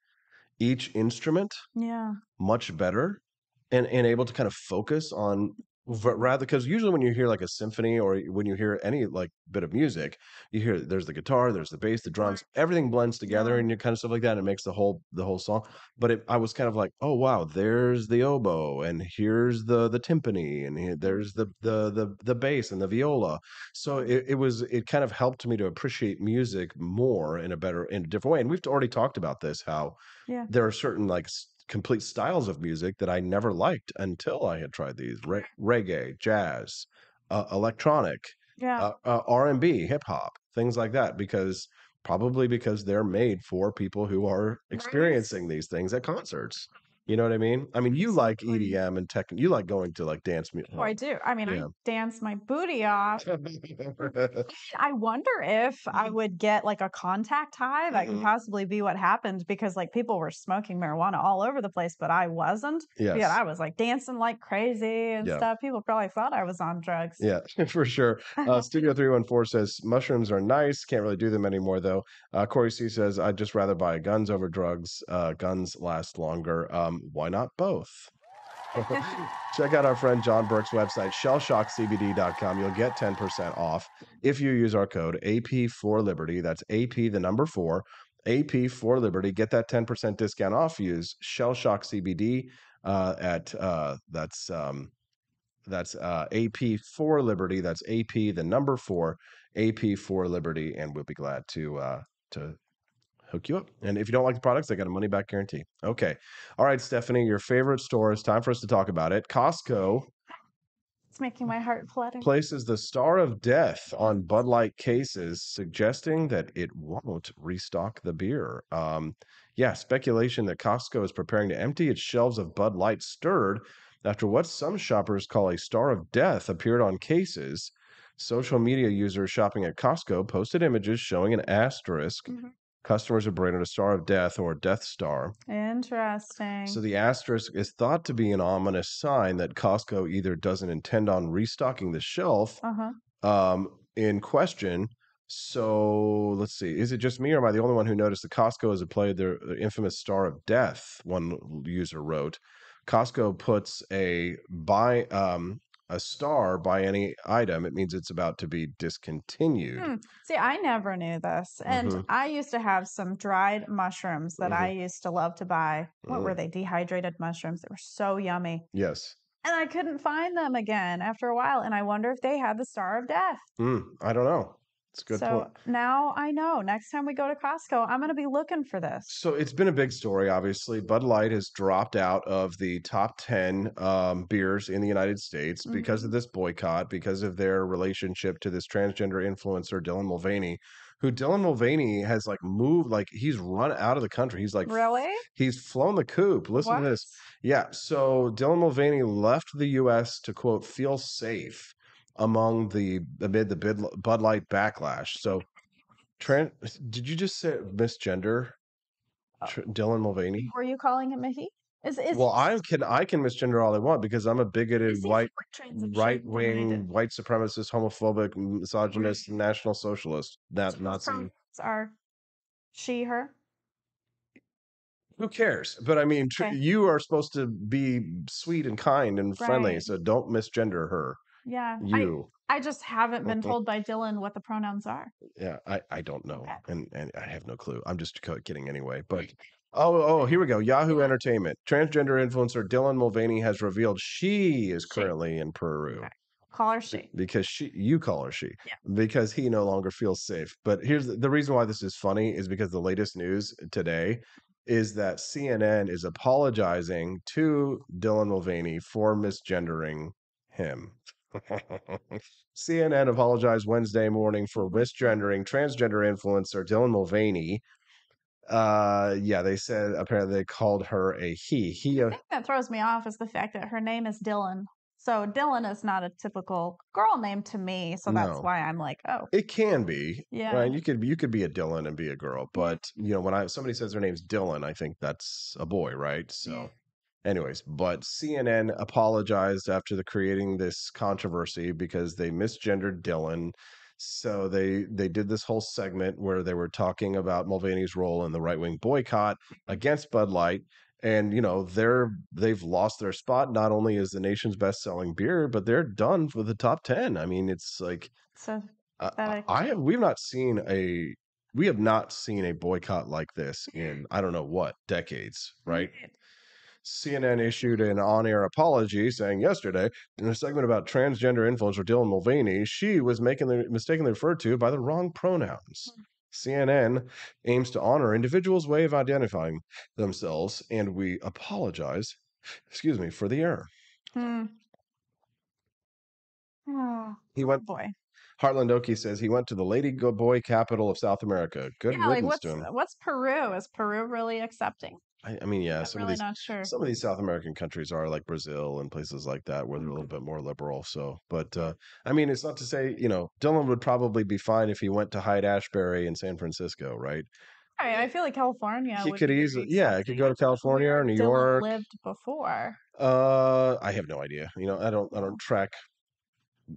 each instrument Yeah. much better and able to kind of focus on rather, because usually when you hear like a symphony or when you hear any like bit of music, you hear there's the guitar, there's the bass, the drums, everything blends together and you kind of stuff like that, and it makes the whole song. But I was kind of like, oh wow, there's the oboe, and here's the timpani, and there's the bass and the viola. So it kind of helped me to appreciate music more in a different way. And we've already talked about this, how Yeah. there are certain like complete styles of music that I never liked until I had tried these reggae, jazz, electronic, Yeah. R&B, hip hop, things like that, because they're made for people who are experiencing these things at concerts. You know what I mean? I mean, you like EDM and tech, you like going to like dance music. Oh, I do. I mean, Yeah. I dance my booty off. I wonder if I would get like a contact high. That could possibly be what happened, because like people were smoking marijuana all over the place, but I wasn't. Yes. Yeah, I was like dancing like crazy and stuff. People probably thought I was on drugs. Yeah, for sure. Studio 314 says mushrooms are nice. Can't really do them anymore though. Corey C says, I'd just rather buy guns over drugs. Guns last longer. Why not both? Check out our friend John Burke's website, shellshockcbd.com. You'll get 10% off if you use our code AP4Liberty. That's AP, the number 4, AP for Liberty. Get that 10% discount off. Use Shell Shock CBD at that's AP for Liberty. That's AP the number 4 AP for Liberty, and we'll be glad to hook you up. And if you don't like the products, they got a money back guarantee. Okay. All right, Stephanie, your favorite store. It's time for us to talk about it. Costco It's making my heart flutter. places the Star of Death on Bud Light cases, suggesting that it won't restock the beer. Yeah, speculation that Costco is preparing to empty its shelves of Bud Light stirred after what some shoppers call a Star of Death appeared on cases. Social media users shopping at Costco posted images showing an asterisk. Mhm. Customers are branded a Star of Death or Death Star. Interesting. So the asterisk is thought to be an ominous sign that Costco either doesn't intend on restocking the shelf in question. So let's see. Is it just me or am I the only one who noticed that Costco has played their infamous Star of Death? One user wrote. Costco puts a star by any item, it means it's about to be discontinued. See, I never knew this. And I used to have some dried mushrooms that I used to love to buy. What were they? Dehydrated mushrooms. They were so yummy. Yes. And I couldn't find them again after a while. And I wonder if they had the Star of Death. I don't know. It's a good point. So now I know. Next time we go to Costco, I'm going to be looking for this. So it's been a big story, obviously. Bud Light has dropped out of the top 10 beers in the United States because of this boycott, because of their relationship to this transgender influencer, Dylan Mulvaney, who Dylan Mulvaney has like moved, like he's run out of the country. He's like, Really? He's flown the coop. Listen to this. Yeah. So Dylan Mulvaney left the U.S. to, quote, feel safe amid the Bud Light backlash. So did you just say misgender Dylan Mulvaney? Were you calling him a he? Well, I can misgender all I want because I'm a bigoted right wing white supremacist homophobic misogynist national socialist. That Nazi are she her? Who cares? But I mean, Okay. you are supposed to be sweet and kind and friendly, Right. so don't misgender her. Yeah. You. I just haven't been told by Dylan what the pronouns are. Yeah, I don't know, Okay. and I have no clue. I'm just kidding anyway. But here we go. Yahoo Entertainment. Transgender influencer Dylan Mulvaney has revealed she is currently in Peru. Okay. Call her she. Because you call her she. Yeah. Because he no longer feels safe. But here's the reason why this is funny is because the latest news today is that CNN is apologizing to Dylan Mulvaney for misgendering him. CNN apologized Wednesday morning for misgendering transgender influencer Dylan Mulvaney. Yeah, they said apparently they called her a he. The thing that throws me off is the fact that her name is Dylan. So Dylan is not a typical girl name to me. So that's why I'm like, oh. It can be. Yeah. Right? You could be a Dylan and be a girl, but you know, when somebody says their name's Dylan, I think that's a boy, right? So anyways, but CNN apologized after creating this controversy because they misgendered Dylan. So they did this whole segment where they were talking about Mulvaney's role in the right-wing boycott against Bud Light. And you know, they've lost their spot not only as the nation's best-selling beer, but they're done with the top 10. I mean, it's like So we have not seen a boycott like this in I don't know what decades, right? CNN issued an on-air apology saying yesterday in a segment about transgender influencer Dylan Mulvaney, she was mistakenly referred to by the wrong pronouns. CNN aims to honor individuals' way of identifying themselves, and we apologize, for the error. Boy. Heartland Oki says he went to the Lady Boy capital of South America. Good riddance to him. What's Peru? Is Peru really accepting? I mean, yeah, I'm really not sure. Some of these South American countries are like Brazil and places like that where they're a little bit more liberal. So, but I mean, it's not to say, you know, Dylan would probably be fine if he went to Hyde-Ashbury in San Francisco, right? I feel like California. He could easily, he could go to California or New York. Lived before. I have no idea. You know, I don't track.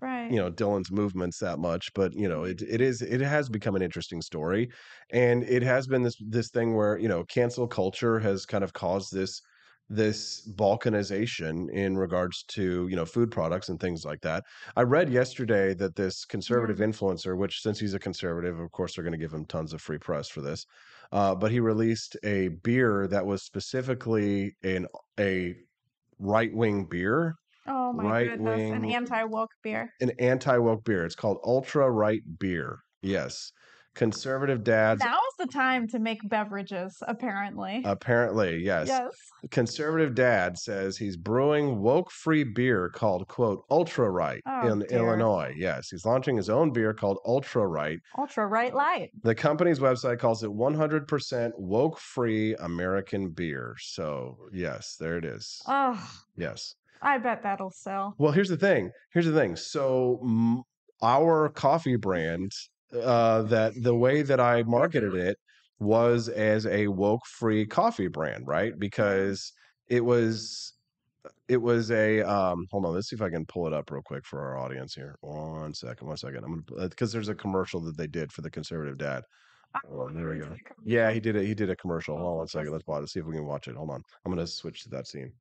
Right. You know, Dylan's movements that much, but you know, it has become an interesting story, and it has been this thing where, you know, cancel culture has kind of caused this this balkanization in regards to, food products and things like that. I read yesterday that this conservative influencer, which since he's a conservative, of course they're going to give him tons of free press for this, but he released a beer that was specifically a right-wing beer. Oh my goodness, an anti-woke beer. An anti-woke beer. It's called Ultra Right Beer. Yes. Conservative dads. Now's the time to make beverages, apparently. Apparently, yes. Yes. Conservative dad says he's brewing woke-free beer called, quote, Ultra Right in Illinois. Yes, he's launching his own beer called Ultra Right. Ultra Right Light. The company's website calls it 100% woke-free American beer. So, yes, there it is. Oh. Yes. I bet that'll sell. Well, here's the thing. So our coffee brand, that the way that I marketed it was as a woke-free coffee brand, right? Because it was a hold on, let's see if I can pull it up real quick for our audience here. One second. I'm gonna, because there's a commercial that they did for the conservative dad. Oh, there we go. Yeah, he did a commercial. Hold on 1 second. Let's see if we can watch it. Hold on. I'm gonna switch to that scene.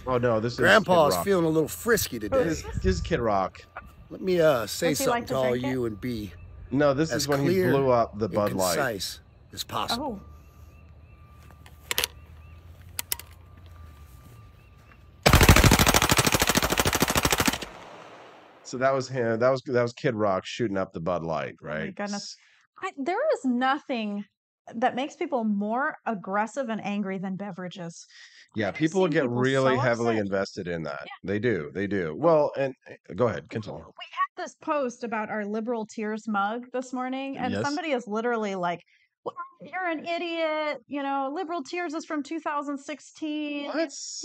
Oh no, this is Grandpa's feeling a little frisky today. This is Kid Rock. Let me say something to all you and be No, this is when he blew up the Bud Light. Concise as possible. Oh. So that was him. That was Kid Rock shooting up the Bud Light, right? Oh my goodness. There is nothing that makes people more aggressive and angry than beverages. Yeah, people get really heavily invested in that. Yeah. They do. Well, and go ahead, continue. We had this post about our Liberal Tears mug this morning, and somebody is literally like, well, you're an idiot. Liberal Tears is from 2016. What? Yes.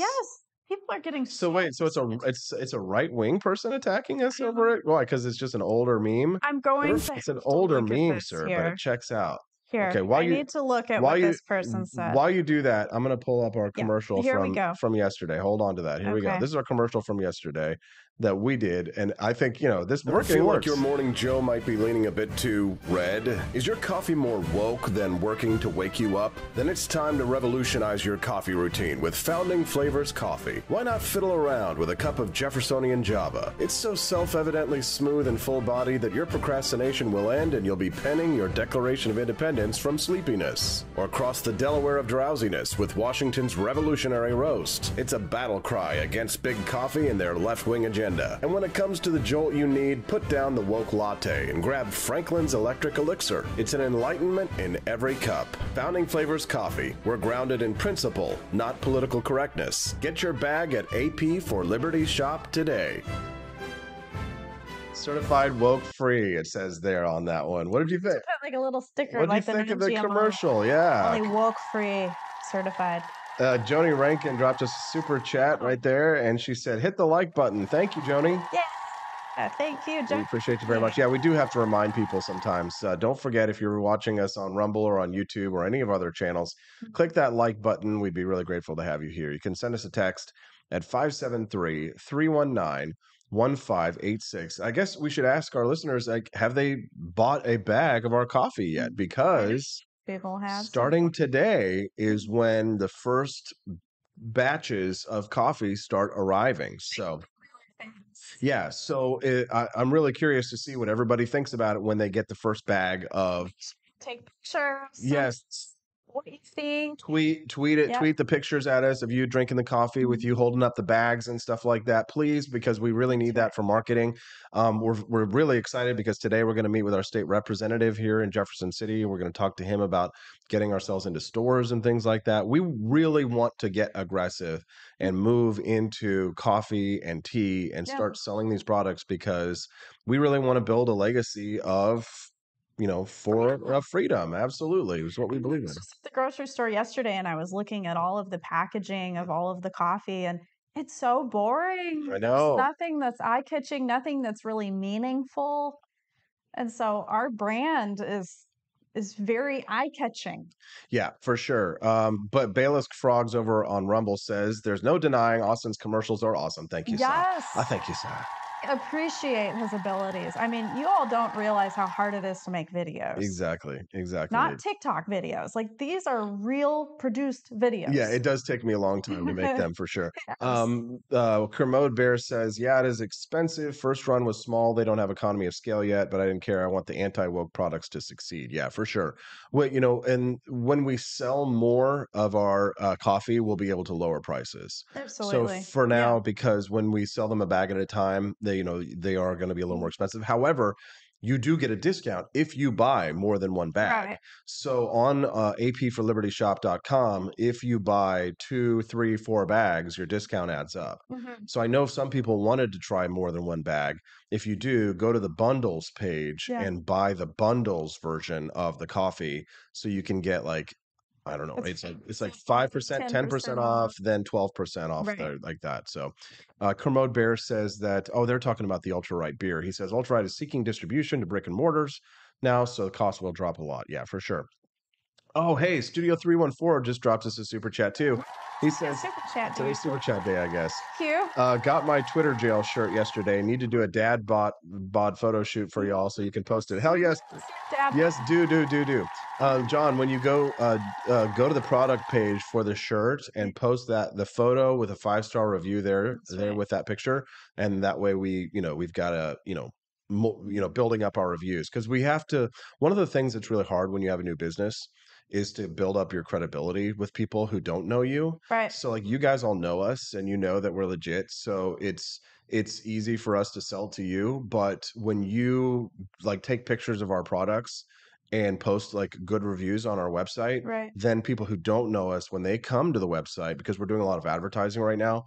People are getting so wait. So it's a right wing person attacking us over it. Why? Because it's just an older meme. I'm going. It's an older meme, sir, but it checks out. Here, okay, I need to look at what this person said. While you do that, I'm going to pull up our commercial from yesterday. Hold on to that. Here we go. This is our commercial from yesterday that we did, and I think, this marketing works. Like your morning Joe might be leaning a bit too red? Is your coffee more woke than working to wake you up? Then it's time to revolutionize your coffee routine with Founding Flavors Coffee. Why not fiddle around with a cup of Jeffersonian Java? It's so self-evidently smooth and full-bodied that your procrastination will end and you'll be penning your Declaration of Independence from sleepiness. Or cross the Delaware of drowsiness with Washington's Revolutionary Roast. It's a battle cry against big coffee and their left-wing agenda. And when it comes to the jolt you need, put down the woke latte and grab Franklin's Electric Elixir. It's an enlightenment in every cup. Founding Flavors Coffee. We're grounded in principle, not political correctness. Get your bag at AP for Liberty Shop today. Certified woke free, it says there on that one. What did you think? Like a little sticker. What did you think of the commercial? Yeah. Only woke free, certified. Joni Rankin dropped us a super chat right there, and she said, hit the like button. Thank you, Joni. Yeah. Thank you, Joni. We appreciate you very much. Yeah, we do have to remind people sometimes. Don't forget, if you're watching us on Rumble or on YouTube or any of our other channels, click that like button. We'd be really grateful to have you here. You can send us a text at 573-319-1586. I guess we should ask our listeners, have they bought a bag of our coffee yet? Because people have. Starting today is when the first batches of coffee start arriving. So, yeah. So I'm really curious to see what everybody thinks about it when they get the first bag of. Take pictures. Yes. What do you think? Tweet it. Yep. Tweet the pictures at us of you drinking the coffee with you holding up the bags and stuff like that, please, because we really need that for marketing. We're really excited because today we're going to meet with our state representative here in Jefferson City. We're going to talk to him about getting ourselves into stores and things like that. We really want to get aggressive and move into coffee and tea and start selling these products because we really want to build a legacy of for freedom. Absolutely. It's what we believe in. I was just at the grocery store yesterday and I was looking at all of the packaging of all of the coffee and it's so boring. I know. There's nothing that's eye-catching, nothing that's really meaningful. And so our brand is very eye-catching. Yeah, for sure. But Bayless Frogs over on Rumble says, there's no denying Austin's commercials are awesome. Thank you, yes. Sir. Thank you, sir. appreciate his abilities. I mean, you all don't realize how hard it is to make videos. Exactly. Not TikTok videos. Like, these are real produced videos. Yeah, it does take me a long time to make them for sure. Yes. Kermode Bear says, yeah, it is expensive. First run was small. They don't have economy of scale yet, but I didn't care. I want the anti-woke products to succeed. Yeah, for sure. Well, and when we sell more of our coffee, we'll be able to lower prices. Absolutely. So for now, because when we sell them a bag at a time, they are going to be a little more expensive. However, you do get a discount if you buy more than one bag. Right. So on apforlibertyshop.com, if you buy 2, 3, 4 bags, your discount adds up. So I know if some people wanted to try more than one bag, if you do, go to the bundles page and buy the bundles version of the coffee, so you can get like, I don't know, it's like 5%, 10% off, then 12% off, there, like that. So Kermode Bear says that, they're talking about the Ultra Right beer. He says Ultra Right is seeking distribution to brick and mortars now, so the cost will drop a lot. Yeah, for sure. Oh, hey, Studio 314 just drops us a super chat too. He says, today's super chat day, I guess. Cute. Got my Twitter jail shirt yesterday. Need to do a dad bod photo shoot for y'all so you can post it. Hell yes. Dad. Yes, do. John, when you go to the product page for the shirt and post the photo with a 5-star review there with that picture. And that way we've got a, building up our reviews, because we have to. One of the things that's really hard when you have a new business is to build up your credibility with people who don't know you. Right. So like, you guys all know us and you know that we're legit. So it's easy for us to sell to you. But when you like take pictures of our products and post like good reviews on our website, then people who don't know us, when they come to the website, because we're doing a lot of advertising right now,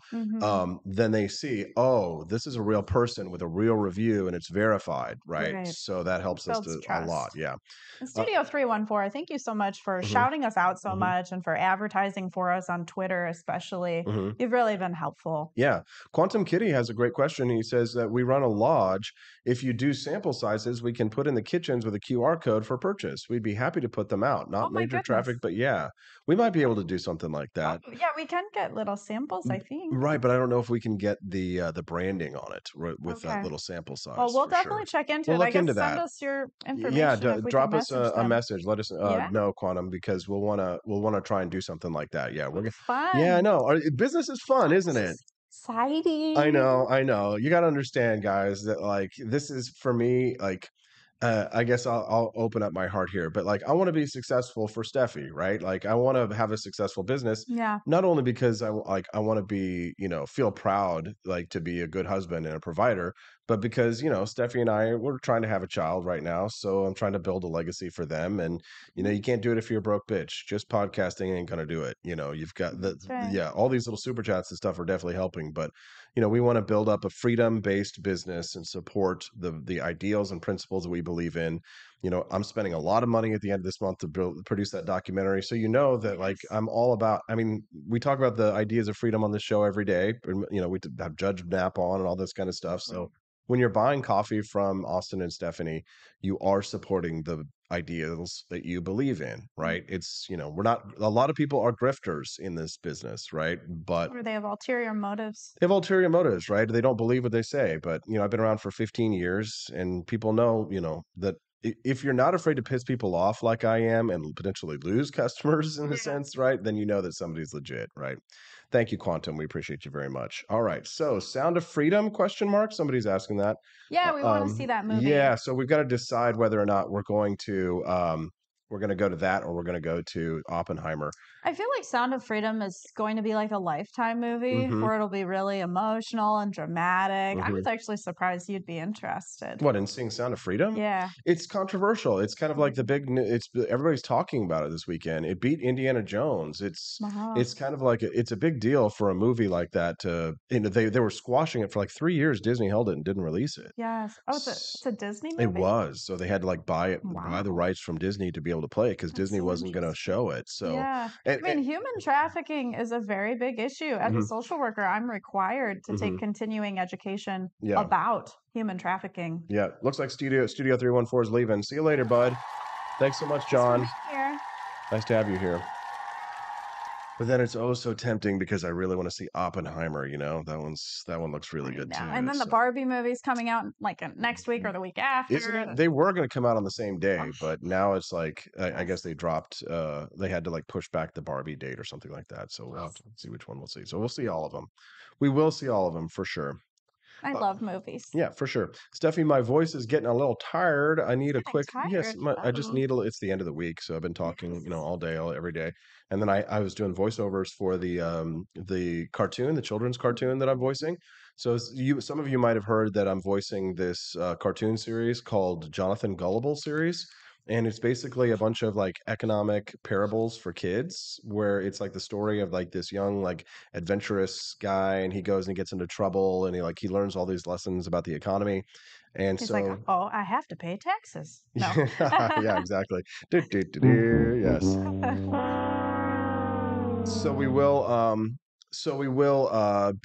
then they see, oh, this is a real person with a real review and it's verified, right? So that helps us a lot. Yeah. Studio 314, thank you so much for shouting us out so much and for advertising for us on Twitter, especially. You've really been helpful. Yeah. Quantum Kitty has a great question. He says that we run a lodge. If you do sample sizes, we can put in the kitchens with a QR code for purchase. We'd be happy to put them out. Not major traffic, but yeah, we might be able to do something like that. Yeah, we can get little samples, I think. Right, but I don't know if we can get the branding on it with that little sample size. Well, we'll definitely check into it. I guess send us your information. Yeah, drop us a message. Let us know, Quantum, because we'll wanna try and do something like that. Yeah, we're fun. Yeah, I know. Business is fun, isn't it? Exciting. I know. You got to understand, guys, that like, this is for me, like, I guess I'll open up my heart here, but like, I want to be successful for Steffi, right? Like, I want to have a successful business. Yeah. Not only because I want to be, feel proud, like, to be a good husband and a provider, but because, Steffi and we're trying to have a child right now. So I'm trying to build a legacy for them. And, you can't do it if you're a broke bitch. Just podcasting ain't going to do it. You've got all these little super chats and stuff are definitely helping, but we want to build up a freedom-based business and support the ideals and principles that we believe in. I'm spending a lot of money at the end of this month to produce that documentary. So that like, I'm all about, I mean, we talk about the ideas of freedom on the show every day. We have Judge Knapp on and all this kind of stuff. So when you're buying coffee from Austin and Stephanie, you are supporting the ideals that you believe in, right? It's, we're not, a lot of people are grifters in this business, right? But or they have ulterior motives. They have ulterior motives, right? They don't believe what they say. But, I've been around for 15 years and people know, that if you're not afraid to piss people off like I am and potentially lose customers in a sense, right? Then that somebody's legit, right? Thank you, Quantum. We appreciate you very much. All right. So Sound of Freedom, ? Somebody's asking that. Yeah, we want to see that movie. Yeah. So we've got to decide whether or not we're going to go to that or we're going to go to Oppenheimer. I feel like Sound of Freedom is going to be like a Lifetime movie where it'll be really emotional and dramatic. I was actually surprised you'd be interested. What, in seeing Sound of Freedom? Yeah. It's controversial. It's kind of like everybody's talking about it this weekend. It beat Indiana Jones. It's kind of like it's a big deal for a movie like that to, they were squashing it for like 3 years. Disney held it and didn't release it. Yes. Oh, it's a Disney movie? It was. So they had to like buy the rights from Disney to be able to play it because Disney wasn't going to show it. So yeah. Human trafficking is a very big issue. As a social worker, I'm required to take continuing education about human trafficking. Yeah. Looks like Studio 314 is leaving. See you later, bud. Thanks so much, John. Here. Nice to have you here. But then it's oh so tempting because I really want to see Oppenheimer. You know, that one looks really good too. And then the Barbie movie's coming out like next week or the week after. Isn't it? They were going to come out on the same day, but now it's like I guess they dropped. They had to like push back the Barbie date or something like that. So we'll have to see which one we'll see. So we'll see all of them. We will see all of them for sure. I love movies. Yeah, for sure. Steffi, my voice is getting a little tired. I need a quick. Yes, I just need a. It's the end of the week, so I've been talking, all day, every day. And then I was doing voiceovers for the cartoon, the children's cartoon that I'm voicing. So some of you might have heard that I'm voicing this cartoon series called Jonathan Gullible series. And it's basically a bunch of like economic parables for kids where it's like the story of like this young, like adventurous guy, and he goes and he gets into trouble and he learns all these lessons about the economy. And he's so, like, oh, I have to pay taxes. No. Yeah, exactly. Yes. So we will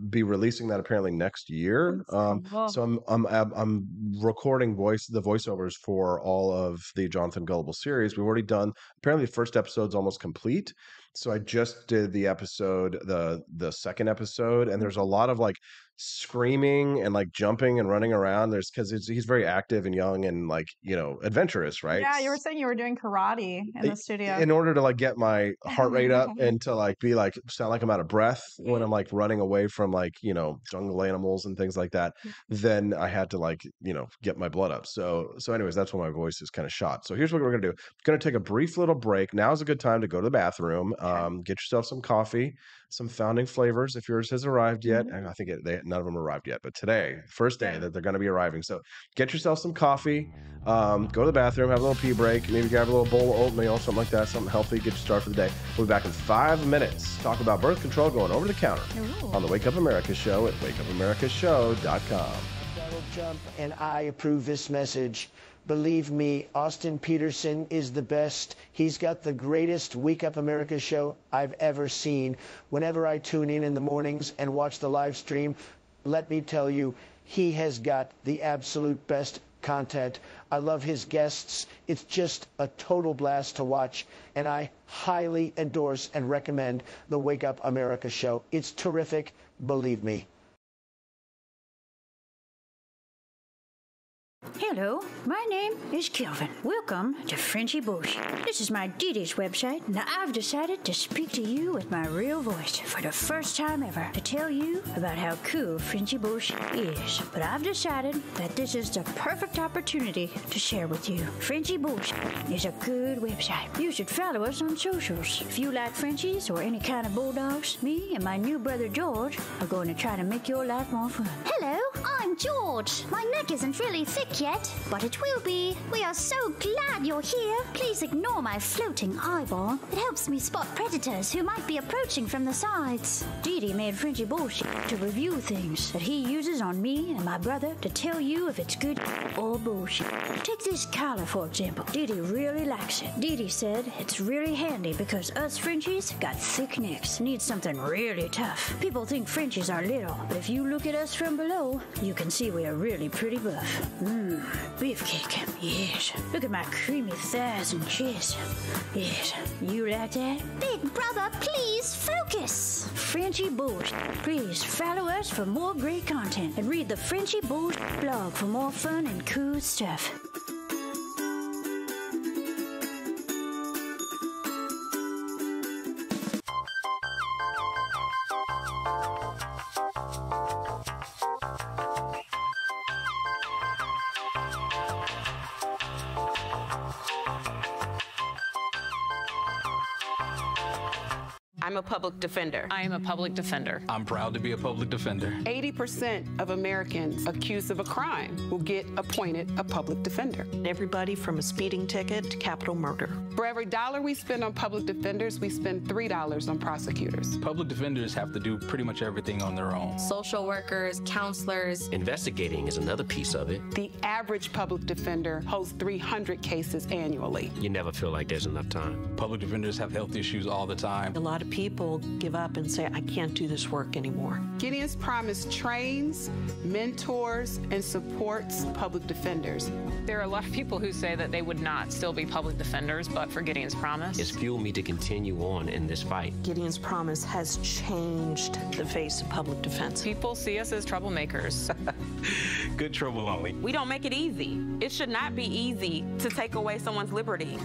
be releasing that apparently next year. So I'm recording the voiceovers for all of the Jonathan Gullible series. We've already done, apparently the first episode's almost complete. So I just did the episode, the second episode, and there's a lot of like screaming and like jumping and running around. Because he's very active and young and like adventurous, right? Yeah, you were saying you were doing karate in the studio in order to like get my heart rate up and to like be like sound like I'm out of breath when I'm like running away from like jungle animals and things like that. Then I had to like get my blood up. So anyways, that's why my voice is kind of shot. So here's what we're gonna do. We're gonna take a brief little break. Now's a good time to go to the bathroom. Get yourself some coffee, some Founding Flavors if yours has arrived yet. And I think none of them arrived yet, but today, first day that they're going to be arriving. So get yourself some coffee, go to the bathroom, have a little pee break, maybe grab a little bowl of oatmeal, something like that, something healthy, get you started for the day. We'll be back in 5 minutes. Talk about birth control going over the counter on the Wake Up America Show at wakeupAmericaShow.com. Donald Trump and I approve this message. Believe me, Austin Peterson is the best. He's got the greatest Wake Up America show I've ever seen. Whenever I tune in the mornings and watch the live stream, let me tell you, he has got the absolute best content. I love his guests. It's just a total blast to watch, and I highly endorse and recommend the Wake Up America show. It's terrific, believe me. Hello, my name is Kelvin. Welcome to Frenchy Bush. This is my Didi's website, and I've decided to speak to you with my real voice for the first time ever to tell you about how cool Frenchy Bush is. But I've decided that this is the perfect opportunity to share with you. Frenchy Bush is a good website. You should follow us on socials. If you like Frenchies or any kind of bulldogs, me and my new brother George are going to try to make your life more fun. Hello, I'm George. My neck isn't really thick yet, but it will be. We are so glad you're here. Please ignore my floating eyeball. It helps me spot predators who might be approaching from the sides. Didi made Frenchy bullshit to review things that he uses on me and my brother to tell you if it's good or bullshit. Take this collar, for example. Didi really likes it. Didi said it's really handy because us Frenchies got thick necks. Need something really tough. People think Frenchies are little, but if you look at us from below, you can see we are really pretty buff. Beefcake. Yes. Look at my creamy thighs and chest. Yes. You like that? Big brother, please focus. Frenchy Bullshit. Please follow us for more great content and read the Frenchy Bullshit blog for more fun and cool stuff. I'm a public defender. I am a public defender. I'm proud to be a public defender. 80% of Americans accused of a crime will get appointed a public defender. Everybody from a speeding ticket to capital murder. For every dollar we spend on public defenders, we spend $3 on prosecutors. Public defenders have to do pretty much everything on their own. Social workers, counselors. Investigating is another piece of it. The average public defender holds 300 cases annually. You never feel like there's enough time. Public defenders have health issues all the time. A lot of people give up and say, I can't do this work anymore. Gideon's Promise trains, mentors, and supports public defenders. There are a lot of people who say that they would not still be public defenders, but for Gideon's Promise. It's fueled me to continue on in this fight. Gideon's Promise has changed the face of public defense. People see us as troublemakers. Good trouble only. We don't make it easy. It should not be easy to take away someone's liberty.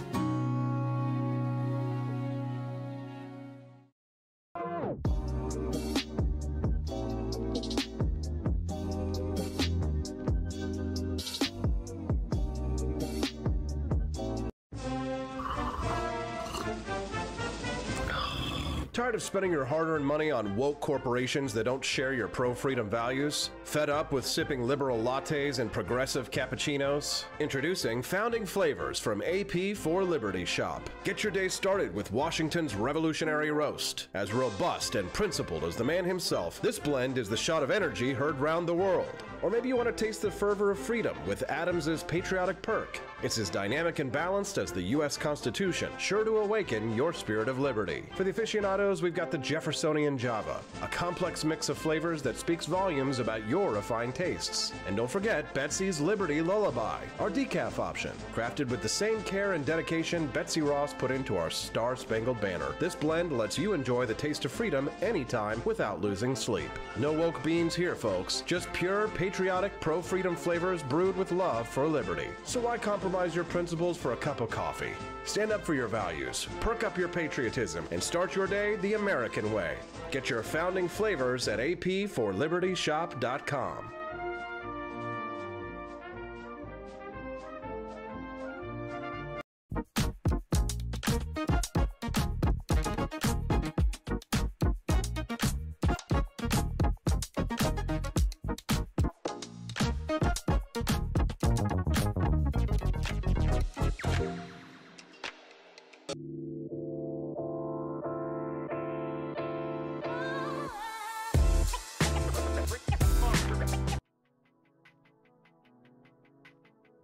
Tired of spending your hard-earned money on woke corporations that don't share your pro-freedom values? Fed up with sipping liberal lattes and progressive cappuccinos? Introducing Founding Flavors from AP for Liberty Shop. Get your day started with Washington's Revolutionary Roast. As robust and principled as the man himself, this blend is the shot of energy heard round the world. Or maybe you want to taste the fervor of freedom with Adams's Patriotic Perk. It's as dynamic and balanced as the U.S. Constitution, sure to awaken your spirit of liberty. For the aficionados, we've got the Jeffersonian Java, a complex mix of flavors that speaks volumes about your refined tastes. And don't forget Betsy's Liberty Lullaby, our decaf option, crafted with the same care and dedication Betsy Ross put into our Star-Spangled Banner. This blend lets you enjoy the taste of freedom anytime without losing sleep. No woke beans here, folks. Just pure, patriotic, pro-freedom flavors brewed with love for liberty. So why compromise your principles for a cup of coffee? Stand up for your values, perk up your patriotism, and start your day the American way. Get your Founding Flavors at apforlibertyshop.com.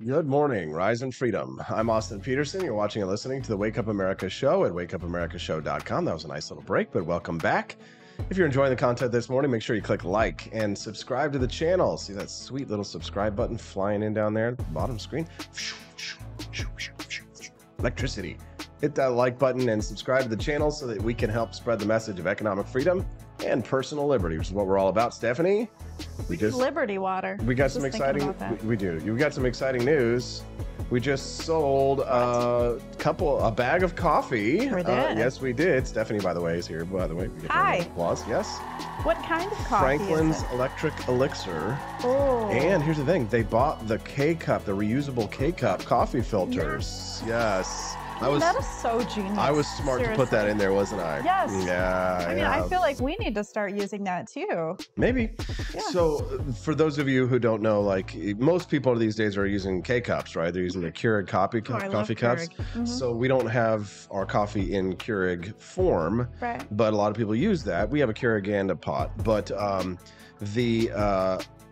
Good morning, Rise and Freedom. I'm Austin Peterson. You're watching and listening to the Wake Up America show at wakeupAmericaShow.com. That was a nice little break, but welcome back. If you're enjoying the content this morning, make sure you click like and subscribe to the channel. See that sweet little subscribe button flying in down there at the bottom screen? Electricity. Hit that like button and subscribe to the channel so that we can help spread the message of economic freedom and personal liberty, which is what we're all about. Stephanie, Liberty Water. We got some exciting. We do. We got some exciting news. We just sold a bag of coffee. We did. Yes, we did. Stephanie, by the way, is here. By the way, hi. Applause. Yes. What kind of coffee? Franklin's is it? Electric Elixir. Oh. And here's the thing: they bought the K-cup, the reusable K-cup coffee filters. Yes. That is so genius. I was smart to put that in there, wasn't I? Yes. Yeah. I mean, I feel like we need to start using that too. Maybe. Yeah. So for those of you who don't know, like most people these days are using K-cups, right? They're using the Keurig coffee cups. Mm-hmm. So we don't have our coffee in Keurig form, right? But a lot of people use that. We have a Keurig and a pot, but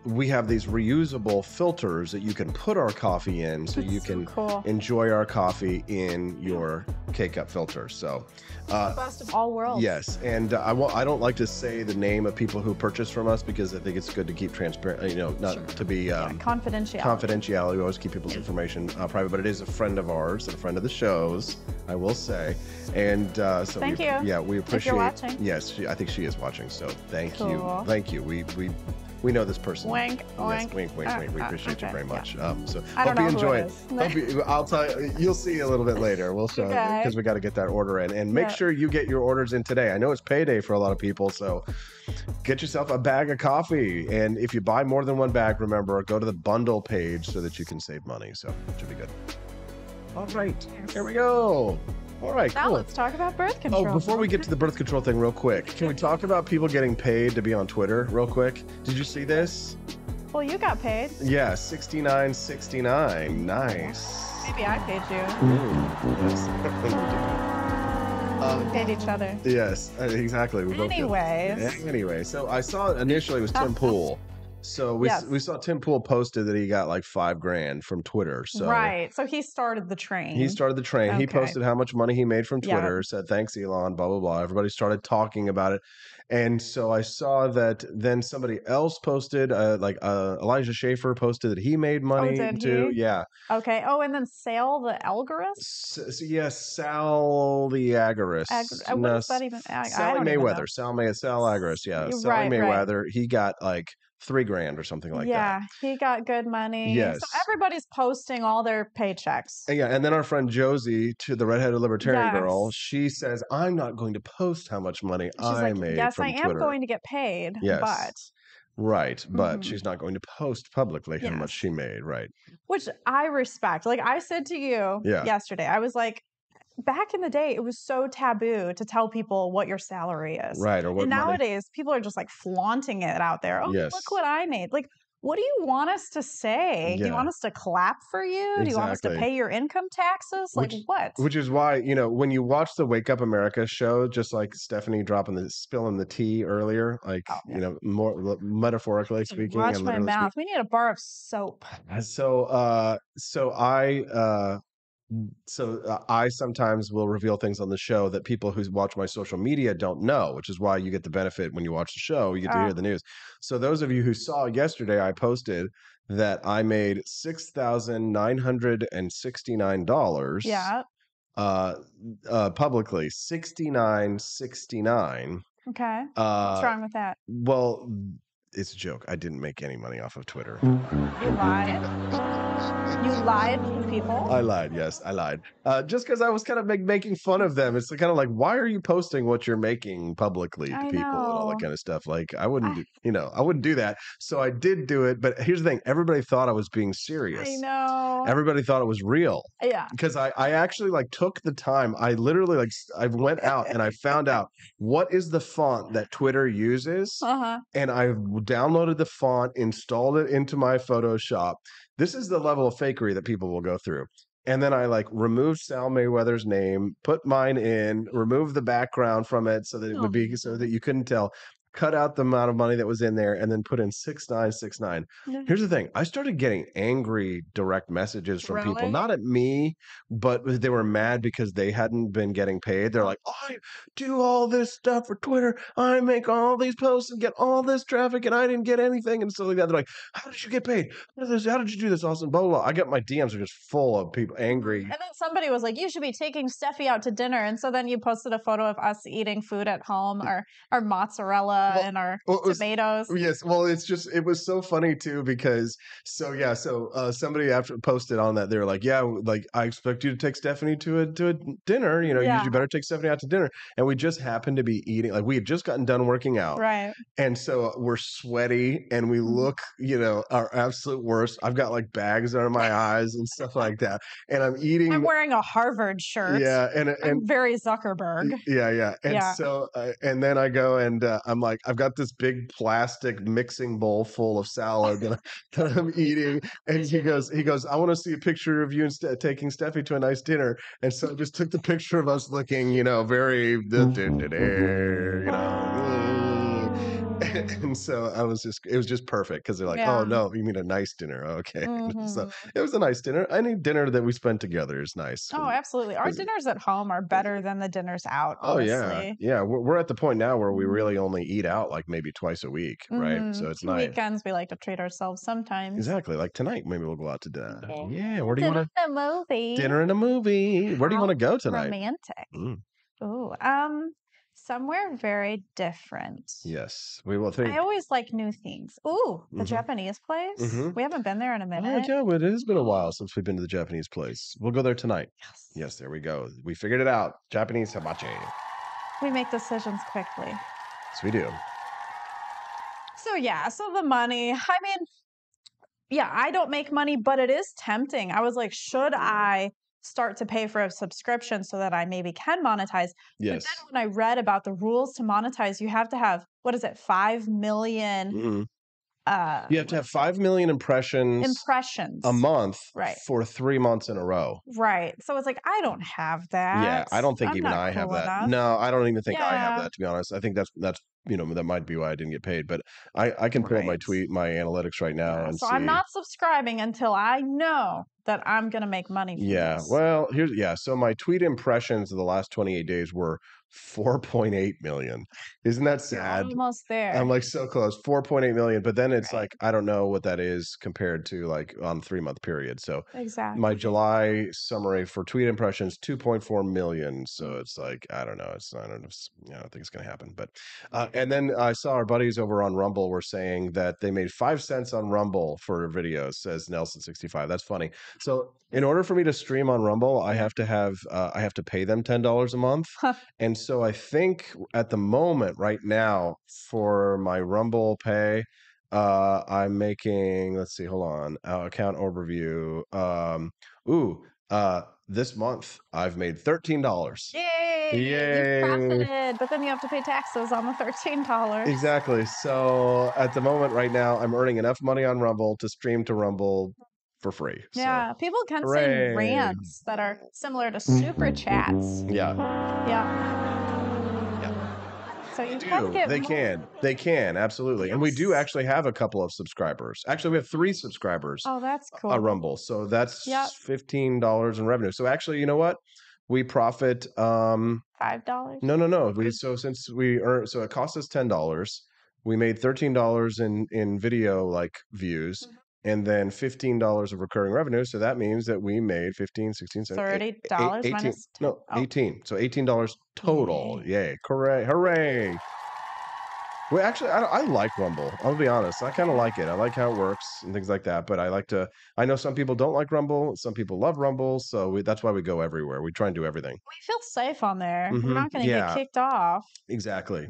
we have these reusable filters that you can put our coffee in, so you can enjoy our coffee in your K-cup filter. So, the best of all worlds. Yes, and I don't like to say the name of people who purchase from us because I think it's good to keep transparent. You know, not to be confidentiality. We always keep people's information private, but it is a friend of ours and a friend of the show's, I will say. And so thank you. Yeah, we appreciate. If you're watching. Yes, I think she is watching. So thank you. We know this person. Wink, yes, wink. We appreciate you very much. Yeah. So I hope don't you know enjoy it. I'll tell you. You'll see a little bit later. We'll show you because we got to get that order in, and make sure you get your orders in today. I know it's payday for a lot of people, so get yourself a bag of coffee. And if you buy more than one bag, remember, go to the bundle page so that you can save money. So it should be good. All right, here we go. All right, now let's talk about birth control. Oh, before we get to the birth control thing real quick, can we talk about people getting paid to be on Twitter real quick? Did you see this? Well, you got paid. Yeah, $69.69. Nice. Maybe I paid you. Yes. We paid each other. Yes, exactly. We both did. Anyway, so I saw initially it was Tim Pool. So we saw Tim Pool posted that he got like $5,000 from Twitter. So right. So he started the train. He started the train. Okay. He posted how much money he made from Twitter, said, thanks, Elon, blah, blah, blah. Everybody started talking about it. And so I saw that then somebody else posted, Elijah Schaefer posted that he made money too. He? Yeah. Okay. Oh, and then Sal the Algorithm? Sal the Agorist. What is that even? Sally Mayweather. Sal Agorist. Yeah. Sally Mayweather. He got like $3,000 or something like that. Yeah, he got good money. Yes. So everybody's posting all their paychecks. Yeah, and then our friend Josie, to the redheaded libertarian girl, she says, I'm not going to post how much money I made from Twitter. Yes, I am going to get paid, but... Right, but she's not going to post publicly how much she made, right? Which I respect. Like I said to you yesterday, I was like, back in the day, it was so taboo to tell people what your salary is. Right. Or what and nowadays, people are just like flaunting it out there. Oh, look what I made. Like, what do you want us to say? Do you want us to clap for you? Exactly. Do you want us to pay your income taxes? Like what? Which is why, when you watch the Wake Up America show, just like Stephanie spilling the tea earlier, like, more metaphorically speaking. Watch my mouth. We need a bar of soap. So I sometimes will reveal things on the show that people who watch my social media don't know, which is why you get the benefit when you watch the show. You get to hear the news. So those of you who saw yesterday, I posted that I made $6,969. Yeah. Publicly, $69.69. Okay. What's wrong with that? Well, it's a joke. I didn't make any money off of Twitter. You lied. You lied to people? I lied. Yes, I lied. Just because I was kind of making fun of them. It's kind of like, why are you posting what you're making publicly to people and all that kind of stuff? Like, I wouldn't do that. So I did do it. But here's the thing. Everybody thought I was being serious. I know. Everybody thought it was real. Yeah. Because I actually took the time. I literally I went out and I found out what is the font that Twitter uses. And I downloaded the font, installed it into my Photoshop. This is the level of fakery that people will go through. And then I removed Sal Mayweather's name, put mine in, removed the background from it so that it would be so that you couldn't tell. Cut out the amount of money that was in there and then put in 6969. Here's the thing. I started getting angry direct messages from people, not at me, but they were mad because they hadn't been getting paid. They're like, I do all this stuff for Twitter. I make all these posts and get all this traffic and I didn't get anything and stuff like that. They're like, how did you get paid? How did you do this, Austin? Blah, blah, blah. I got my DMs are just full of people angry. And then somebody was like, you should be taking Steffi out to dinner. And so then you posted a photo of us eating food at home, our mozzarella and our tomatoes. Yes. Well, it was so funny too, because somebody after posted on that, they were like, I expect you to take Stephanie to a dinner, you better take Stephanie out to dinner. And we just happened to be eating, we had just gotten done working out. Right. And so we're sweaty and we look, our absolute worst. I've got bags under my eyes and stuff like that. And I'm wearing a Harvard shirt. Yeah. And very Zuckerberg. Yeah. And so, and then I go and I'm like, I've got this big plastic mixing bowl full of salad that I'm eating. And he goes, I want to see a picture of you taking Steffi to a nice dinner. And so I just took the picture of us looking, very, and so it was just perfect because they're like, oh no, you mean a nice dinner. Okay. So it was a nice dinner. Any dinner that we spent together is nice. Oh, absolutely. Our dinners at home are better than the dinners out. Honestly. Oh yeah. Yeah. We're at the point now where we really only eat out maybe twice a week. Right. So it's nice. Weekends, we like to treat ourselves sometimes. Exactly. Like tonight, maybe we'll go out to dinner. Okay. Yeah. Where do you want to? A movie. Dinner and a movie. Where do you want to go tonight? Romantic. Ooh. Somewhere very different. Yes, we will think. I always like new things. Ooh, the Japanese place. We haven't been there in a minute. Yeah, but it has been a while since we've been to the Japanese place. We'll go there tonight. Yes, there we go. We figured it out. Japanese hibachi. We make decisions quickly. Yes, we do. So the money. I mean, I don't make money, but it is tempting. I was like, should I start to pay for a subscription so that I maybe can monetize? Yes. But then when I read about the rules to monetize, you have to have, 5 million You have to have 5 million impressions a month for 3 months in a row. Right. So it's like, I don't have that. Yeah, I don't think I'm even not I have cool that. enough. No, I don't even think I have Yeah. that, to be honest. I think that's that might be why I didn't get paid. But I can pull up my analytics right now and So see. I'm not subscribing until I know that I'm going to make money from this. Well, so my tweet impressions of the last 28 days were 4.8 million. Isn't that sad? You're almost there. I'm like so close, 4.8 million. But then it's like, I don't know what that is compared to like on a 3-month period. So my July summary for tweet impressions, 2.4 million. So it's like, I don't know. I don't think it's going to happen. But, and then I saw our buddies over on Rumble were saying that they made 5 cents on Rumble for videos, says Nelson65. That's funny. So in order for me to stream on Rumble, I have to pay them $10 a month. And so I think at the moment right now for my Rumble pay, I'm making, let's see, hold on, account overview. This month I've made $13. Yay! You profited, but then you have to pay taxes on the $13. Exactly. So at the moment right now, I'm earning enough money on Rumble to stream to Rumble for free. Yeah, people can send rants that are similar to super chats. Yeah. So you can get They can, absolutely. And we do actually have a couple of subscribers. Actually, we have 3 subscribers. Oh, that's cool. On Rumble. So that's $15 in revenue. So actually, you know what? We profit $5? No. So it cost us $10. We made $13 in video views. And then $15 of recurring revenue. So that means that we made 15, 16, 17, $30 18, minus 10. No, 18. So $18 total. Yay. Correct. Hooray. Well, actually, I like Rumble. I'll be honest. I kind of like it. I like how it works and things like that. But I know some people don't like Rumble. Some people love Rumble. So that's why we go everywhere. We try and do everything. We feel safe on there. We're not going to get kicked off. Exactly.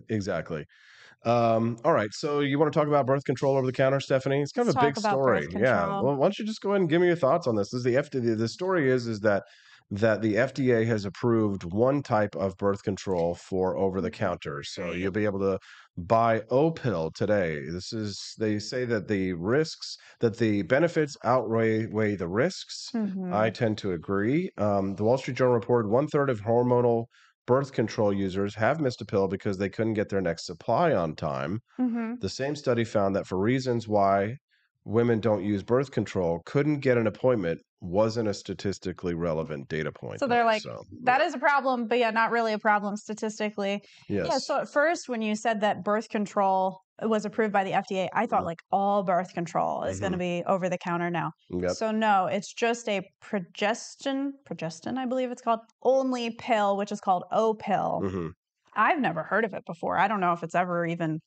All right. So you want to talk about birth control over the counter, Stephanie? It's kind of a big story. Yeah. Well, why don't you just go ahead and give me your thoughts on this? This is the FDA. The story is that the FDA has approved one type of birth control for over the counter. So you'll be able to buy O-pill today. They say that the benefits outweigh the risks. I tend to agree. The Wall Street Journal reported 1/3 of hormonal birth control users have missed a pill because they couldn't get their next supply on time. The same study found that for reasons why women don't use birth control, couldn't get an appointment wasn't a statistically relevant data point. So they're like, that is a problem, but not really a problem statistically. Yes. Yeah. So at first, when you said that birth control was approved by the FDA, I thought all birth control is going to be over the counter now. Yep. So no, it's just a progestin, I believe it's called, only pill, which is called O-pill. I've never heard of it before. I don't know if it's ever even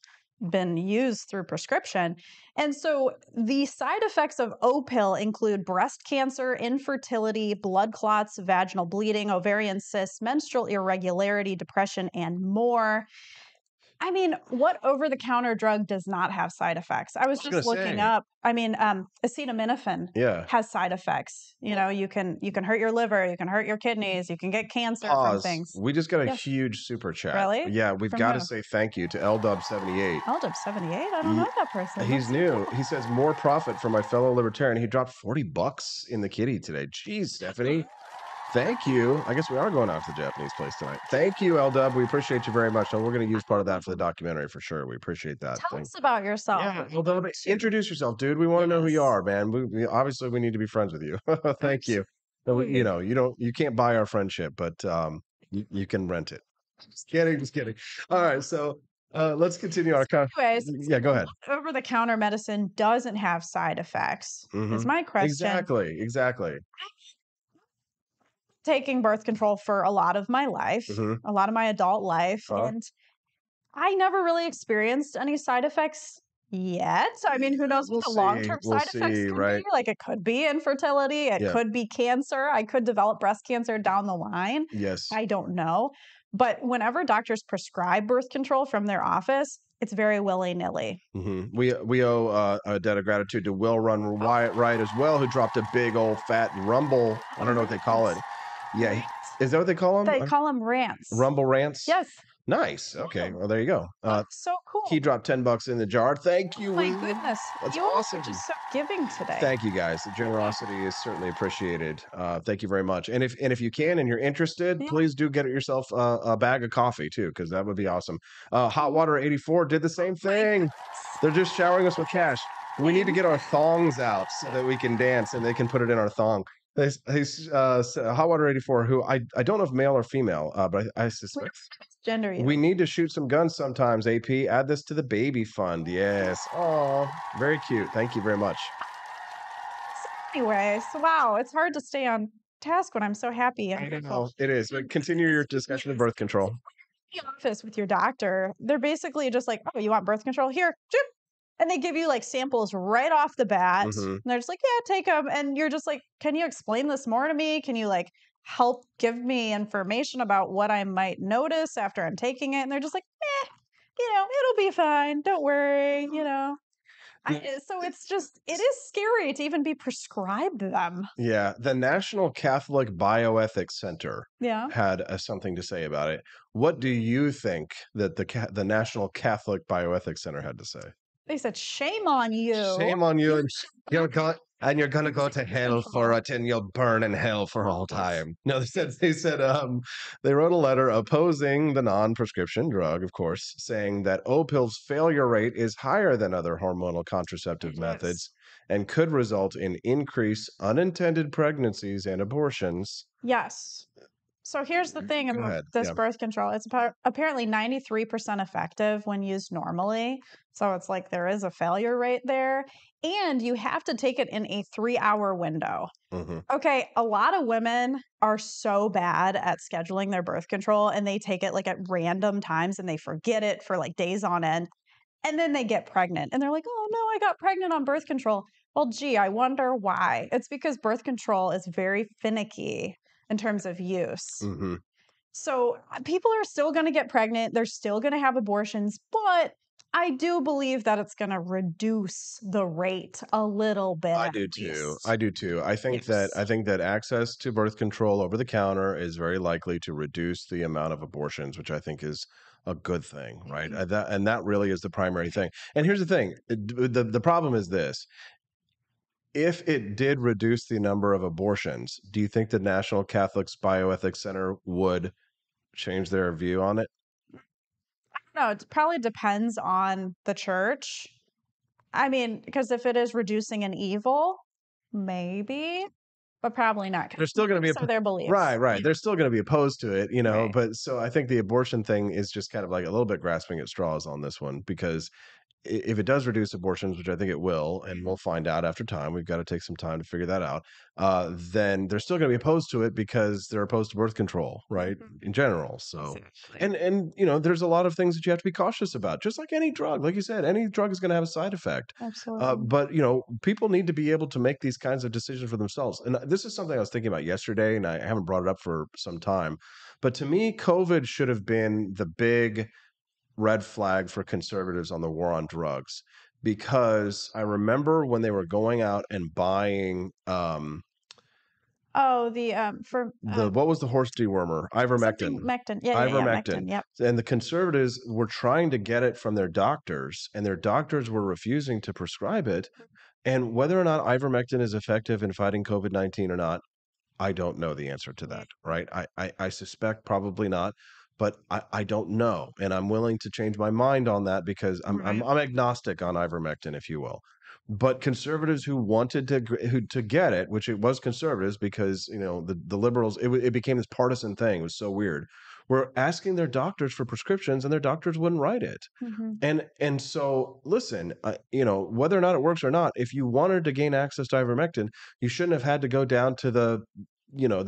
been used through prescription. And so the side effects of O-pill include breast cancer, infertility, blood clots, vaginal bleeding, ovarian cysts, menstrual irregularity, depression, and more. I mean, what over-the-counter drug does not have side effects? I was just looking up. I mean, acetaminophen has side effects. You can hurt your liver, you can hurt your kidneys, you can get cancer from things. We just got a huge super chat. Really? Yeah, we've got to say thank you to LDub78. LDub78? I don't know that person. He's new. He says more profit for my fellow libertarian. He dropped $40 in the kitty today. Jeez, Stephanie. Thank you. I guess we are going out to the Japanese place tonight. Thank you, L-Dub. We appreciate you very much. And we're going to use part of that for the documentary for sure. We appreciate that. Tell us about yourself. Yeah, L-Dub, introduce yourself, dude. We want to know who you are, man. Obviously, we need to be friends with you. Thank you. You can't buy our friendship, but you can rent it. Just kidding. All right, so let's continue our Anyways, yeah, go ahead. Over-the-counter medicine doesn't have side effects. Is my question. Exactly. Taking birth control for a lot of my life, a lot of my adult life, and I never really experienced any side effects yet. I mean, who knows what the long-term side effects could be? Like, it could be infertility, it could be cancer, I could develop breast cancer down the line. Yes. I don't know. But whenever doctors prescribe birth control from their office, it's very willy-nilly. We owe a debt of gratitude to Will Run Wyatt Wright as well, who dropped a big old fat rumble. I don't know what they call it. Yeah. Is that what they call them? They call them rants. Rumble rants? Yes. Nice. Okay. Well, there you go. So cool. He dropped $10 in the jar. Thank you. Oh my goodness. That's you awesome. Are just so giving today. Thank you, guys. The generosity is certainly appreciated. Thank you very much. And if you can and you're interested, please do get yourself a bag of coffee too, because that would be awesome. Hot Water 84 did the same thing. They're just showering us with cash. We need to get our thongs out so that we can dance, and they can put it in our thong. Hot Water 84, who I don't know if male or female, but I suspect gender you. We need to shoot some guns sometimes. AP, add this to the baby fund. Yes. Oh, very cute. Thank you very much. So anyways, wow, it's hard to stay on task when I'm so happy. I know it is. But continue your discussion of birth control. In the office with your doctor, they're basically just like, "Oh, you want birth control? Here, chip." And they give you like samples right off the bat. And they're just like, "Yeah, take them." And you're just like, "Can you explain this more to me? Can you like help give me information about what I might notice after I'm taking it?" And they're just like, "It'll be fine. Don't worry." So it is scary to even be prescribed them. Yeah. The National Catholic Bioethics Center had something to say about it. What do you think that the National Catholic Bioethics Center had to say? They said, "Shame on you. Shame on you. You're going to go to hell for it, and you'll burn in hell for all time." No, they wrote a letter opposing the non-prescription drug, of course, saying that O-pill's failure rate is higher than other hormonal contraceptive methods and could result in increased unintended pregnancies and abortions. Yes. So here's the thing about this birth control. It's apparently 93% effective when used normally. So it's like there is a failure rate there. And you have to take it in a 3-hour window. Okay, a lot of women are so bad at scheduling their birth control, and they take it like at random times and they forget it for like days on end. And then they get pregnant and they're like, "Oh no, I got pregnant on birth control." Well, gee, I wonder why. It's because birth control is very finicky in terms of use. So people are still going to get pregnant. They're still going to have abortions, but I do believe that it's going to reduce the rate a little bit. I do too. I think that access to birth control over the counter is very likely to reduce the amount of abortions, which I think is a good thing, right? That really is the primary thing. And here's the thing. The problem is this. If it did reduce the number of abortions, do you think the National Catholic Bioethics Center would change their view on it? No, it probably depends on the church. I mean, because if it is reducing an evil, maybe, but probably not. They're still going to be their beliefs. Right. They're still going to be opposed to it, But so I think the abortion thing is just kind of like a little bit grasping at straws on this one, because if it does reduce abortions, which I think it will, and we'll find out after time, we've got to take some time to figure that out, then they're still going to be opposed to it because they're opposed to birth control, right? In general. So, and there's a lot of things that you have to be cautious about, just like any drug. Like you said, any drug is going to have a side effect. Absolutely. But, people need to be able to make these kinds of decisions for themselves. And this is something I was thinking about yesterday, and I haven't brought it up for some time. But to me, COVID should have been the big red flag for conservatives on the war on drugs, because I remember when they were going out and buying what was the horse dewormer? Ivermectin. Ivermectin. Yep. And the conservatives were trying to get it from their doctors, and their doctors were refusing to prescribe it. And whether or not ivermectin is effective in fighting COVID-19 or not, I don't know the answer to that, right? I suspect probably not. But I don't know, and I'm willing to change my mind on that because I'm agnostic on ivermectin, if you will. But conservatives who wanted to get it, which it was conservatives because the liberals, it became this partisan thing. It was so weird. Were asking their doctors for prescriptions, and their doctors wouldn't write it. And so listen, whether or not it works or not, if you wanted to gain access to ivermectin, you shouldn't have had to go down to the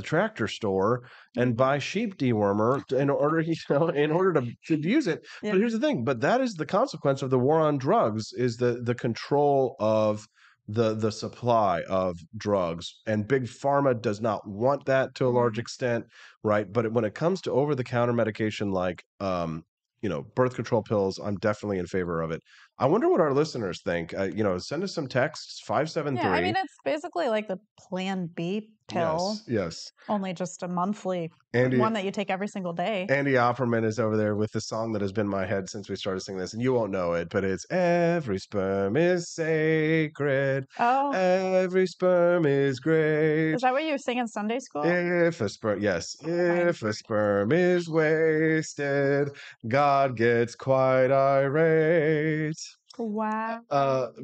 tractor store and buy sheep dewormer in order to use it. But here's the thing, but that is the consequence of the war on drugs, is the control of the supply of drugs, and big pharma does not want that to a large extent, right? But when it comes to over-the-counter medication like birth control pills, I'm definitely in favor of it. I wonder what our listeners think. Send us some texts, 573. Yeah, I mean, it's basically like the Plan B pill. Yes. Only just a monthly Andy, one that you take every single day. Andy Offerman is over there with the song that has been in my head since we started singing this, and you won't know it, but it's "Every sperm is sacred. Oh, every sperm is great. Is that what you sing in Sunday school? If a sperm, yes, if a sperm is wasted, God gets quite irate." Wow.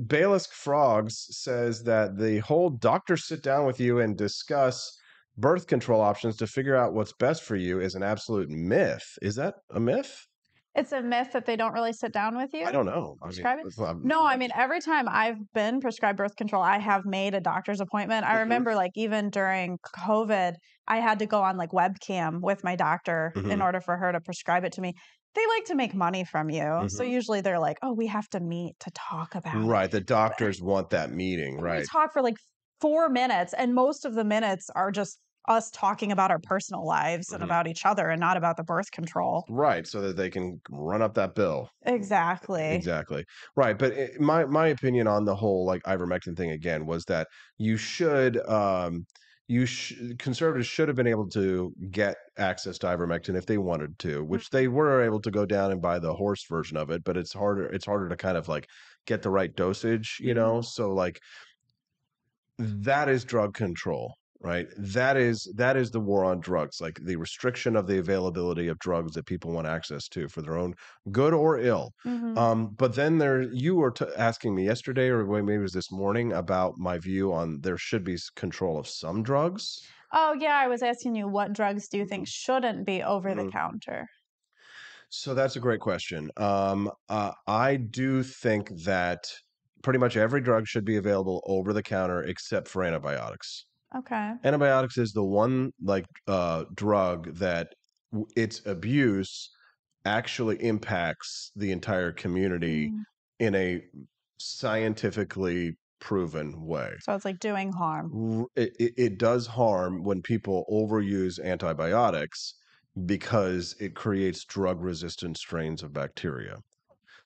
Bailisk Frogs says that the whole doctors sit down with you and discuss birth control options to figure out what's best for you is an absolute myth. Is that a myth? It's a myth that they don't really sit down with you? I don't know. Prescribe it? No, I mean, every time I've been prescribed birth control, I have made a doctor's appointment. I remember, like, even during COVID, I had to go on, like, webcam with my doctor in order for her to prescribe it to me. They like to make money from you. So usually they're like, oh, we have to meet to talk about it. Right. The doctors want that meeting, right? We talk for like 4 minutes, and most of the minutes are just us talking about our personal lives and about each other and not about the birth control. Right. So that they can run up that bill. Exactly. Right. But my opinion on the whole like ivermectin thing again was that you should conservatives should have been able to get access to ivermectin if they wanted to, which they were able to go down and buy the horse version of it, but it's harder to kind of like get the right dosage, you know? So like that is drug control, right? That is the war on drugs, like the restriction of the availability of drugs that people want access to for their own good or ill. But then you were asking me yesterday, or maybe it was this morning, about my view on there should be control of some drugs. Oh yeah, I was asking you what drugs do you think shouldn't be over the counter? So that's a great question. I do think that pretty much every drug should be available over the counter except for antibiotics. Okay. Antibiotics is the one like drug that its abuse actually impacts the entire community in a scientifically proven way. So it's like doing harm. It does harm when people overuse antibiotics because it creates drug-resistant strains of bacteria.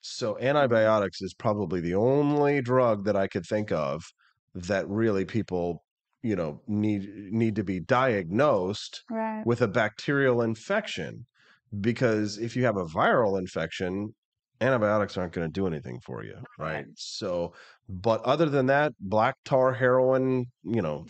So antibiotics is probably the only drug that I could think of that really people, you know, need to be diagnosed with a bacterial infection, because if you have a viral infection, antibiotics aren't going to do anything for you, right? So, but other than that, black tar, heroin, you know,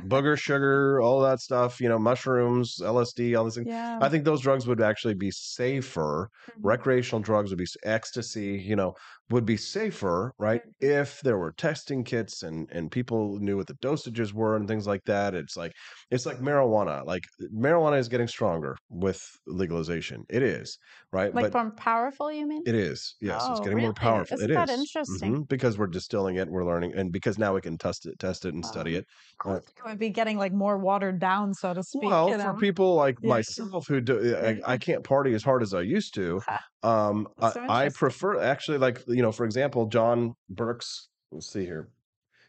booger sugar, all that stuff, you know, mushrooms, LSD, all this thing. I think those drugs would actually be safer. Recreational drugs would be ecstasy, you know, would be safer, right? If there were testing kits and people knew what the dosages were and things like that. It's like marijuana. Like marijuana is getting stronger with legalization. It is, right? Like more powerful, you mean? It is. Yes, it's getting more powerful. Isn't that interesting? Because we're distilling it, we're learning, and because now we can test it and study it. It would be getting like more watered down, so to speak. Well, for people like myself who do, I can't party as hard as I used to. I prefer actually, like, you know, for example, John Burke's. Let's see here.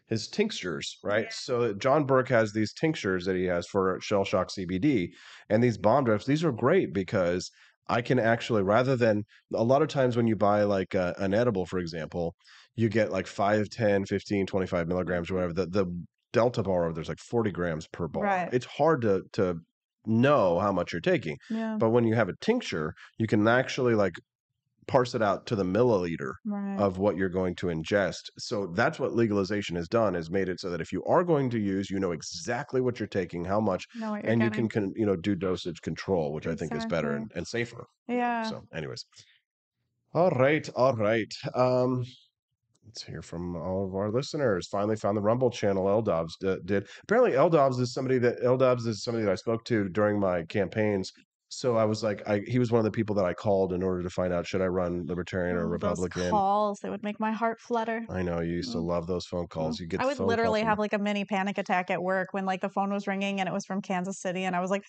His tinctures, right? So John Burke has these tinctures that he has for shell shock CBD, and these bomb drips. These are great because I can actually, rather than a lot of times when you buy like an edible, for example, you get like 5, 10, 15, 25 milligrams or whatever. The Delta bar, there's like 40 grams per bar. It's hard to know how much you're taking. But when you have a tincture, you can actually like parse it out to the milliliter of what you're going to ingest. So that's what legalization has done, is made it so that if you are going to use, you know exactly what you're taking, how much, and you can you know, do dosage control, which I think is better and safer. So anyways. All right. Let's hear from all of our listeners. Finally found the Rumble channel. L-Dobbs did. Apparently L-Dobbs is somebody that I spoke to during my campaigns. So I was like, he was one of the people that I called in order to find out, should I run Libertarian or Republican? Those calls, they would make my heart flutter. I know, you used to love those phone calls. You get. I would literally have like a mini panic attack at work when like the phone was ringing and it was from Kansas City, and I was like,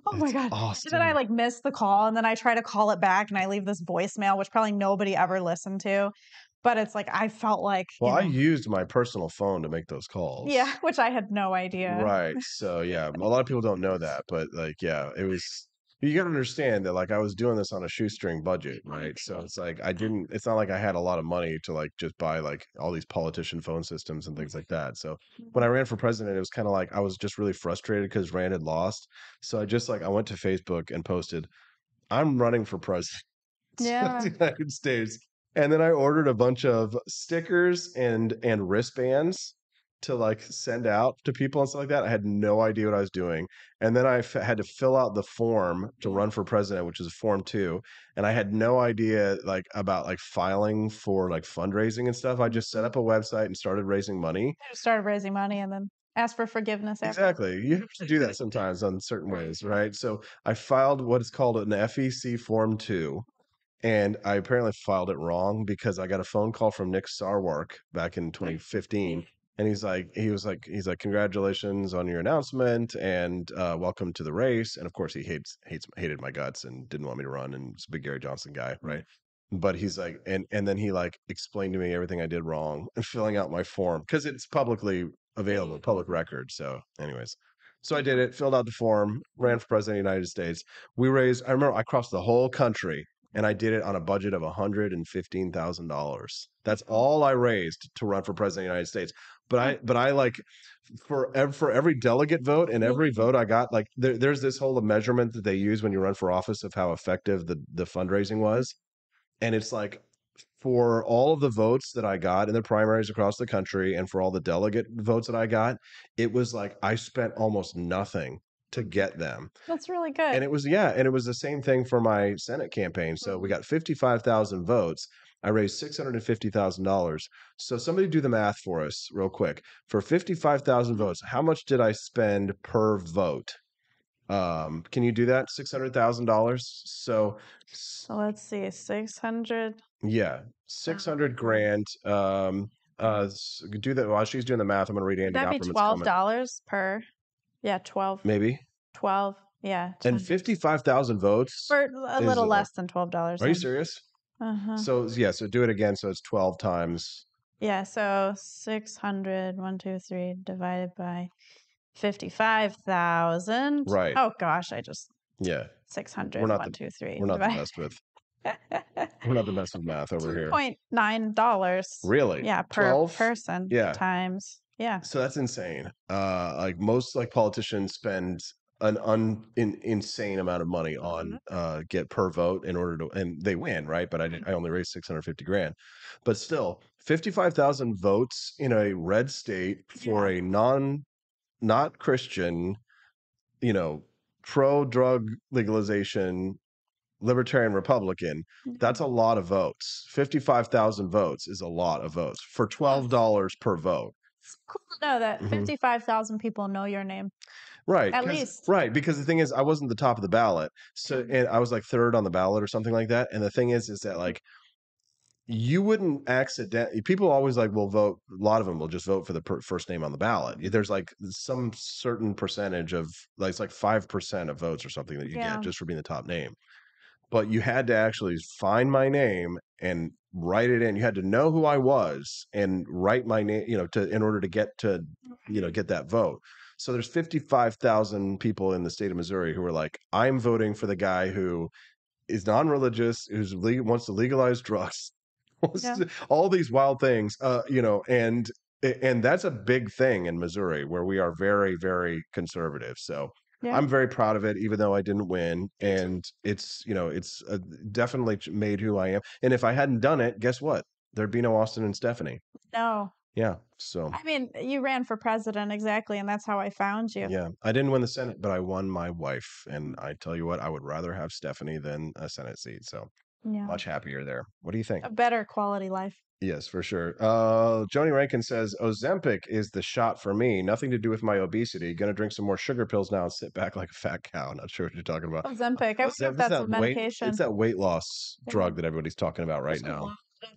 oh my God. Awesome. And then I like missed the call, and then I try to call it back and I leave this voicemail, which probably nobody ever listened to. But it's like, I felt like, well, I used my personal phone to make those calls. Yeah, which I had no idea. Right. So yeah, a lot of people don't know that, but like, yeah, it was You got to understand that, like, I was doing this on a shoestring budget, right? So it's like it's not like I had a lot of money to like just buy like all these politician phone systems and things like that. So when I ran for president, it was kind of like I was just really frustrated because Rand had lost. So I went to Facebook and posted, I'm running for president of the United States. And then I ordered a bunch of stickers and wristbands to like send out to people and stuff like that. I had no idea what I was doing. And then I had to fill out the form to run for president, which is Form 2. And I had no idea like about like filing for like fundraising and stuff. I just set up a website and started raising money. Started raising money and then ask for forgiveness after. Exactly. You have to do that sometimes on certain ways, right? So I filed what is called an FEC Form 2. And I apparently filed it wrong because I got a phone call from Nick Sarwark back in 2015. And he was like, congratulations on your announcement and welcome to the race. And of course, he hated my guts and didn't want me to run. And was a big Gary Johnson guy, right? But he's like, and then he like explained to me everything I did wrong and filling out my form because it's publicly available, public record. So, anyways, so I did it, filled out the form, ran for president of the United States. I remember I crossed the whole country. And I did it on a budget of $115,000. That's all I raised to run for president of the United States. But I like for every delegate vote and every vote I got, like there's this whole measurement that they use when you run for office of how effective the fundraising was. And it's like for all of the votes that I got in the primaries across the country and for all the delegate votes that I got, it was like I spent almost nothing to get them. That's really good. And it was the same thing for my Senate campaign. So we got 55,000 votes. I raised $650,000. So somebody do the math for us real quick. For 55,000 votes, how much did I spend per vote? Can you do that? $600,000. So let's see, 600. Yeah, 600 grand. Do that while she's doing the math. I'm going to read Andy That'd be $12 per. Yeah, 12. Maybe 12. Yeah. 20. And 55,000 votes. For a little less than $12. Are you serious? Uh-huh. So do it again. So it's 12 times. Yeah. So 600, 1, 2, 3 divided by 55,000. Right. Oh gosh, 600. We're not 1, 2, 3. We're not the best with. We're not the best with math over here. $2.9. Really? Yeah, per 12? person. Yeah. Times. Yeah. So that's insane. Like most like politicians spend an insane amount of money on get per vote in order to, and they win, right? But I only raised 650 grand. But still, 55,000 votes in a red state for a not Christian, pro drug legalization libertarian Republican, that's a lot of votes. 55,000 votes is a lot of votes for $12 per vote. It's cool to know that 55,000 people know your name. Right. At least. Right. Because the thing is, I wasn't the top of the ballot. So, and I was like third on the ballot or something like that. And the thing is that like, you wouldn't accidentally, people always like will vote. A lot of them will just vote for the first name on the ballot. There's like some certain percentage of like, it's like 5% of votes or something that you get just for being the top name. But you had to actually find my name and write it in. You had to know who I was and write my name, in order to get that vote. So there's 55,000 people in the state of Missouri who are like, I'm voting for the guy who is non-religious, wants to legalize drugs, all these wild things, and that's a big thing in Missouri where we are very, very conservative. So I'm very proud of it, even though I didn't win. And it's definitely made who I am. And if I hadn't done it, guess what? There'd be no Austin and Stephanie. No. Yeah. So I mean, you ran for president, exactly, and that's how I found you. Yeah. I didn't win the Senate, but I won my wife. And I tell you what, I would rather have Stephanie than a Senate seat. So much happier there. What do you think? A better quality life. Yes, for sure. Joni Rankin says, Ozempic is the shot for me. Nothing to do with my obesity. Gonna drink some more sugar pills now and sit back like a fat cow. Not sure what you're talking about. Ozempic. I wonder if that's a medication. It's that weight loss drug that everybody's talking about right now.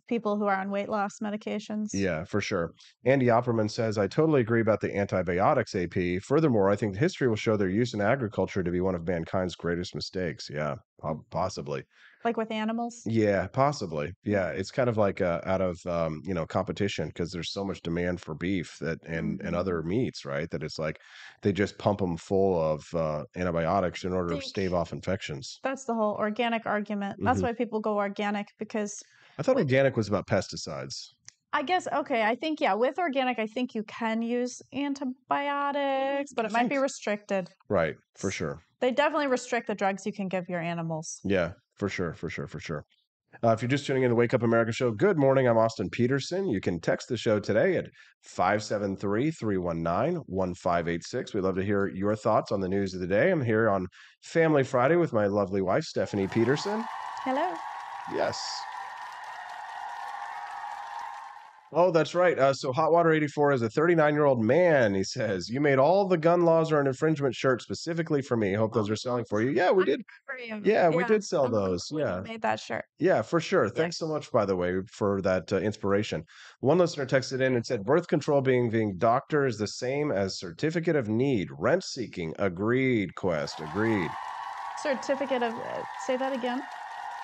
People who are on weight loss medications. Yeah, for sure. Andy Opperman says, I totally agree about the antibiotics, AP. Furthermore, I think history will show their use in agriculture to be one of mankind's greatest mistakes. Yeah, possibly. Like with animals? Yeah, possibly. Yeah, it's kind of like out of competition because there's so much demand for beef and other meats, right? That it's like they just pump them full of antibiotics in order to stave off infections. That's the whole organic argument. That's why people go organic because I thought organic was about pesticides. I guess, okay, I think, with organic, I think you can use antibiotics, but it might be restricted. Right, for sure. They definitely restrict the drugs you can give your animals. Yeah, for sure. If you're just tuning in to the Wake Up America show, good morning. I'm Austin Peterson. You can text the show today at 573-319-1586. We'd love to hear your thoughts on the news of the day. I'm here on Family Friday with my lovely wife, Stephanie Peterson. Hello. Yes. Oh, that's right. So Hotwater84 is a 39-year-old man. He says, you made all the gun laws are an infringement shirt specifically for me. Hope those are selling for you. Yeah, we did. Yeah, we did sell those. Yeah. Made that shirt. Yeah, for sure. Thanks so much, by the way, for that inspiration. One listener texted in and said, birth control being doctor is the same as certificate of need. Rent seeking. Agreed, Quest. Agreed. Certificate of, say that again.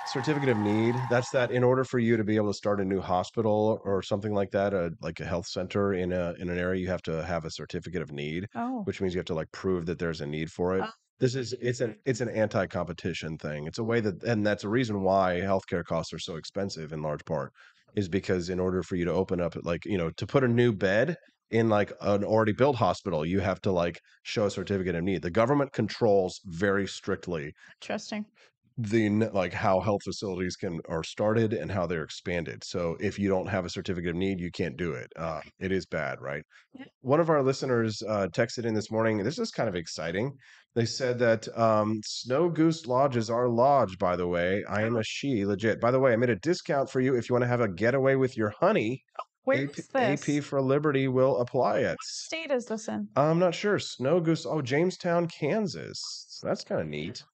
Certificate of need. That's that in order for you to be able to start a new hospital or something like that, like a health center in an area, you have to have a certificate of need, which means you have to like prove that there's a need for it. It's an anti-competition thing. It's a way and that's a reason why healthcare costs are so expensive in large part, is because in order for you to open up to put a new bed in like an already built hospital, you have to like show a certificate of need. The government controls very strictly. Interesting. How health facilities are started and how they're expanded. So if you don't have a certificate of need, you can't do it. It is bad, right? Yeah. One of our listeners texted in this morning. This is kind of exciting. They said that Snow Goose Lodge is our lodge, by the way. I am a she, legit. By the way, I made a discount for you if you want to have a getaway with your honey. Where is this? AP for Liberty will apply it. What state is this in? I'm not sure. Snow Goose. Oh, Jamestown, Kansas. So that's kind of neat.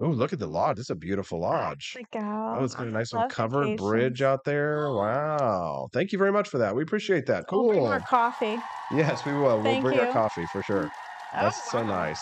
Oh, look at the lodge. It's a beautiful lodge. Oh, it's got a nice little covered bridge out there. Wow. Thank you very much for that. We appreciate that. Cool. We'll bring our coffee. Yes, we will. We'll bring our coffee for sure. That's so wow. nice.